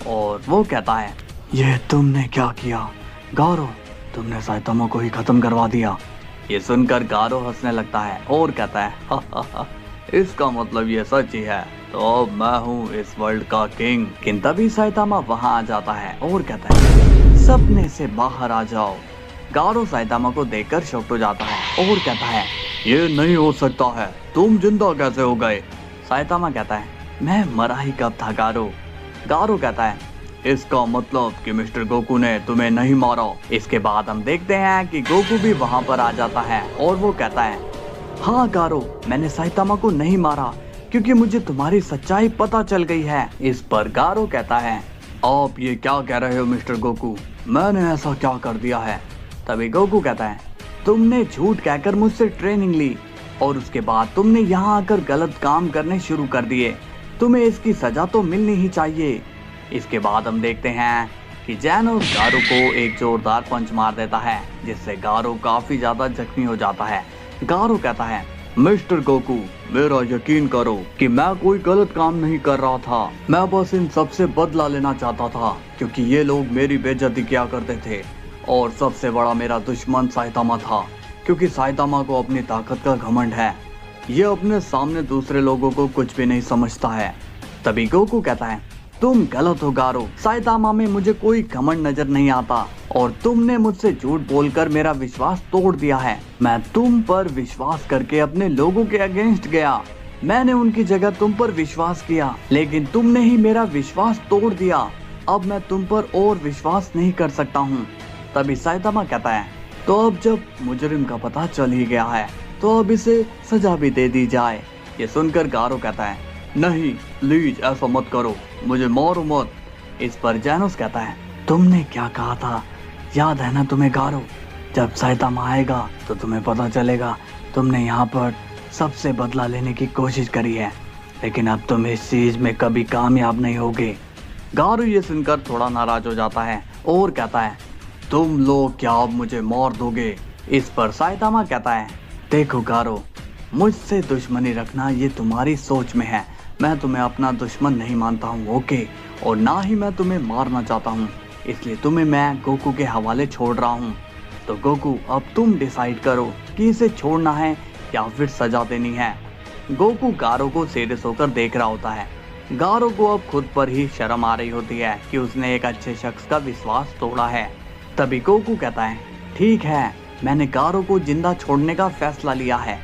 A: और वो कहता है, ये तुमने क्या किया? गारो तुमने साइतामा को ही खत्म करवा दिया। ये सुनकर गारो हंसने लगता है और कहता है, हा, हा, हा, इसका मतलब ये सच ही है, तो अब मैं हूँ इस वर्ल्ड का किंग। लेकिन तभी साइतामा वहाँ आ जाता है और कहता है, सपने से बाहर आ जाओ। गारो साइतामा को देखकर शॉक्ड हो जाता है और कहता है, ये नहीं हो सकता है, तुम जिंदा कैसे हो गए? साइतामा कहता है, मैं मरा ही कब था गारो। गारो कहता है इसका मतलब कि मिस्टर गोकू ने तुम्हें नहीं मारा। इसके बाद हम देखते हैं कि गोकू भी वहाँ पर आ जाता है और वो कहता है हाँ गारो, मैंने साइतामा को नहीं मारा क्योंकि मुझे तुम्हारी सच्चाई पता चल गई है। इस पर गारो कहता है आप ये क्या कह रहे हो मिस्टर गोकू, मैंने ऐसा क्या कर दिया है। तभी गोकू कहता है तुमने झूठ कहकर मुझसे ट्रेनिंग ली और उसके बाद तुमने यहाँ आकर गलत काम करने शुरू कर दिए, तुम्हें इसकी सजा तो मिलनी ही चाहिए। इसके बाद हम देखते हैं कि जैनोस गारो को एक जोरदार पंच मार देता है जिससे गारो काफी ज्यादा जख्मी हो जाता है। गारो कहता है मिस्टर गोकू, मेरा यकीन करो कि मैं कोई गलत काम नहीं कर रहा था, मैं बस इन सबसे बदला लेना चाहता था क्योंकि ये लोग मेरी बेइज्जती किया करते थे और सबसे बड़ा मेरा दुश्मन साइतामा था क्योंकि साइतामा को अपनी ताकत का घमंड है, ये अपने सामने दूसरे लोगों को कुछ भी नहीं समझता है। तभी गोकू कहता है तुम गलत हो गारो, साइतामा में मुझे कोई घमंड नजर नहीं आता और तुमने मुझसे झूठ बोलकर मेरा विश्वास तोड़ दिया है। मैं तुम पर विश्वास करके अपने लोगों के अगेंस्ट गया, मैंने उनकी जगह तुम पर विश्वास किया लेकिन तुमने ही मेरा विश्वास तोड़ दिया, अब मैं तुम पर और विश्वास नहीं कर सकता हूँ। तभी साइतामा कहता है तो अब जब मुजरिम का पता चल ही गया है तो अब इसे सजा भी दे दी जाए। ये सुनकर गारो कहता है नहीं प्लीज ऐसा मत करो, मुझे मारो मत। इस पर जैनोस कहता है तुमने क्या कहा था, याद है ना तुम्हें गारो, जब साइतामा आएगा तो तुम्हें पता चलेगा तुमने यहाँ पर सबसे बदला लेने की कोशिश करी है लेकिन अब तुम इस चीज में कभी कामयाब नहीं होगे। गारो ये सुनकर थोड़ा नाराज हो जाता है और कहता है तुम लोग क्या अब मुझे मार दोगे। इस पर साइतामा कहता है देखो गारो, मुझसे दुश्मनी रखना ये तुम्हारी सोच में है, मैं तुम्हें अपना दुश्मन नहीं मानता हूँ ओके, और ना ही मैं तुम्हें मारना चाहता हूँ, इसलिए तुम्हें मैं गोकू के हवाले छोड़ रहा हूँ। तो गोकू अब तुम डिसाइड करो कि इसे छोड़ना है या फिर सजा देनी है। गोकू गारो को सीरियस होकर देख रहा होता है। गारो को अब खुद पर ही शर्म आ रही होती है कि उसने एक अच्छे शख्स का विश्वास तोड़ा है। तभी गोकू कहता है ठीक है, मैंने गारो को जिंदा छोड़ने का फैसला लिया है।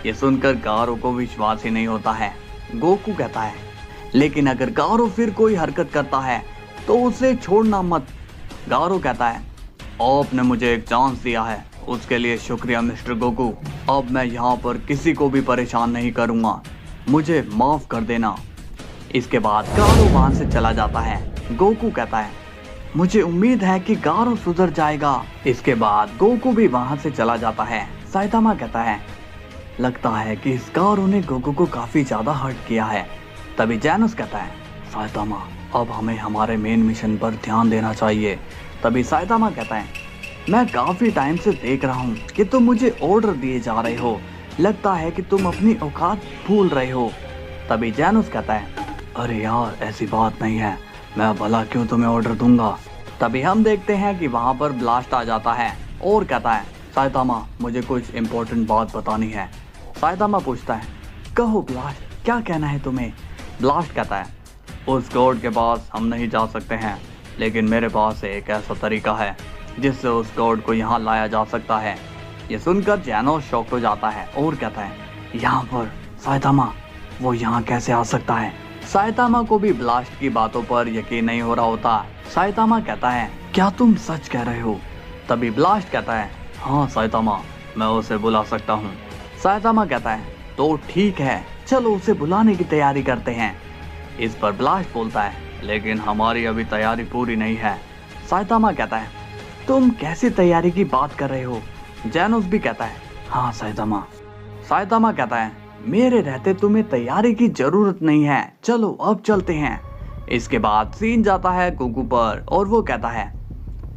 A: ये सुनकर गारो को विश्वास ही नहीं होता है। गोकू कहता है लेकिन अगर गारो फिर कोई हरकत करता है तो उसे छोड़ना मत। गारो कहता है आपने मुझे एक चांस दिया है, उसके लिए शुक्रिया मिस्टर गोकू, अब मैं यहाँ पर किसी को भी परेशान नहीं करूँगा, मुझे माफ कर देना। इसके बाद गारो वहाँ से चला जाता है। गोकू कहता है मुझे उम्मीद है कि गारो सुधर जाएगा। इसके बाद गोकू भी वहाँ से चला जाता है। साइतामा कहता है लगता है कि इस गारो ने गोकू को काफी ज्यादा हर्ट किया है। तभी जैनोस कहता है साइतामा अब हमें हमारे मेन मिशन पर ध्यान देना चाहिए। तभी साइतामा कहता है मैं काफी टाइम से देख रहा हूँ कि तुम मुझे ऑर्डर दिए जा रहे हो, लगता है कि तुम अपनी औकात भूल रहे हो। तभी जैनोस कहता है अरे यार ऐसी बात नहीं है, मैं भला क्यों तुम्हें ऑर्डर दूंगा। तभी हम देखते हैं कि वहाँ पर ब्लास्ट आ जाता है और कहता है साइतामा मुझे कुछ इम्पोर्टेंट बात बतानी है। साइतामा पूछता है कहो ब्लास्ट, क्या कहना है तुम्हें। ब्लास्ट कहता है उस गॉड के पास हम नहीं जा सकते हैं लेकिन मेरे पास एक ऐसा तरीका है जिससे उस गॉड को यहाँ लाया जा सकता है। ये सुनकर जैनोस शॉक्ड हो जाता है और कहता है यहाँ पर साइतामा, वो यहाँ कैसे आ सकता है। साइतामा को भी ब्लास्ट की बातों पर यकीन नहीं हो रहा होता। साइतामा कहता है क्या तुम सच कह रहे हो। तभी ब्लास्ट कहता है हाँ साइतामा, मैं उसे बुला सकता हूँ। साइतामा कहता है तो ठीक है, चलो उसे बुलाने की तैयारी करते हैं। इस पर ब्लास्ट बोलता है लेकिन हमारी अभी तैयारी पूरी नहीं है। साइतामा कहता है तुम कैसी तैयारी की बात कर रहे हो। जैनोस भी कहता है हाँ साइतामा। साइतामा कहता है मेरे रहते तुम्हें तैयारी की जरूरत नहीं है, चलो अब चलते हैं। इसके बाद सीन जाता है गोकू पर और वो कहता है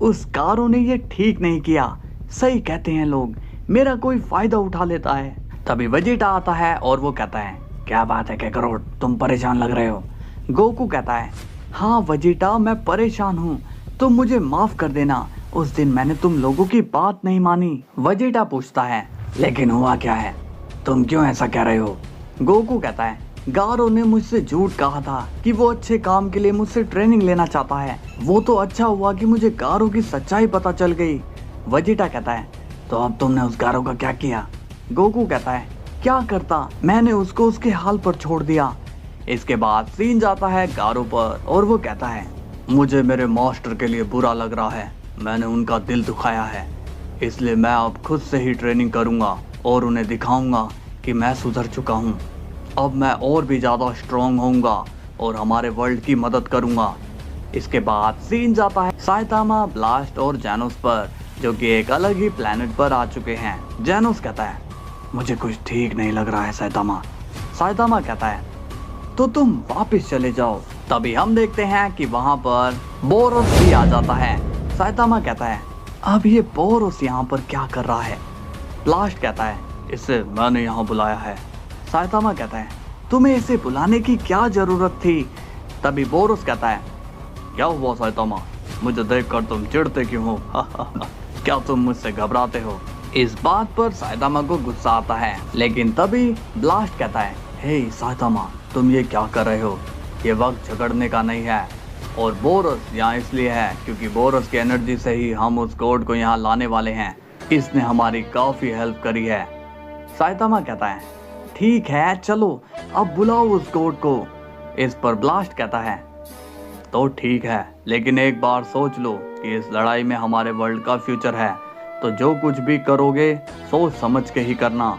A: उस गारो ने ये ठीक नहीं किया, सही कहते हैं लोग, मेरा कोई फायदा उठा लेता है। तभी वेजिटा आता है और वो कहता है क्या बात है काकरोट, तुम परेशान लग रहे हो। गोकू कहता है हाँ वेजिटा मैं परेशान हूँ, तुम मुझे माफ कर देना, उस दिन मैंने तुम लोगों की बात नहीं मानी। वेजिटा पूछता है लेकिन हुआ क्या है, तुम क्यों ऐसा कह रहे हो। गोकू कहता है गारो ने मुझसे झूठ कहा था कि वो अच्छे काम के लिए मुझसे ट्रेनिंग लेना चाहता है, वो तो अच्छा हुआ कि मुझे गारो की सच्चाई पता चल गई। वेजिटा कहता है तो अब तुमने उस गारो का क्या किया। गोकू कहता है क्या करता, मैंने उसको उसके हाल पर छोड़ दिया, इसके बाद सीन जाता है गारो पर और वो कहता है, मुझे मेरे मास्टर के लिए बुरा लग रहा है, मैंने उनका दिल दुखाया है, इसलिए मैं अब खुद से ही ट्रेनिंग करूंगा और उन्हें दिखाऊंगा कि मैं सुधर चुका हूं। अब मैं और भी ज़्यादा स्ट्रॉन्ग होऊंगा और हमारे वर्ल्ड की मदद करूंगा। इसके बाद सीन जाता है साइतामा, ब्लास्ट और जैनोस पर, जो कि एक अलग ही प्लेनेट पर आ चुके हैं। जैनोस कहता है, मुझे कुछ ठीक नहीं लग रहा है साइतामा। साइतामा कहता है, तो तुम वापस चले जाओ। तभी हम देखते हैं कि वहां पर बोरोस भी आ जाता है। साइतामा कहता है, अब ये बोरोस यहाँ पर क्या कर रहा है? ब्लास्ट कहता है, इसे मैंने यहाँ बुलाया है। साइतामा कहता है, तुम्हें इसे बुलाने की क्या जरूरत थी? तभी बोरोस कहता है, क्या हुआ साइतामा, मुझे देखकर तुम चिढ़ते क्यों हो? क्या तुम मुझसे घबराते हो? इस बात पर साइतामा को गुस्सा आता है, लेकिन तभी ब्लास्ट कहता है, हे साइतामा, तुम ये क्या कर रहे हो? ये वक्त झगड़ने का नहीं है। और बोरोस यहाँ इसलिए है क्योंकि बोरोस की एनर्जी से ही हम उस गॉड को यहाँ लाने वाले हैं। इसने हमारी काफी हेल्प करी है। साइतामा कहता है, ठीक है चलो अब बुलाओ उस गॉड को। इस पर ब्लास्ट कहता है, तो ठीक है, लेकिन एक बार सोच लो कि इस लड़ाई में हमारे वर्ल्ड का फ्यूचर है, तो जो कुछ भी करोगे सोच समझ के ही करना।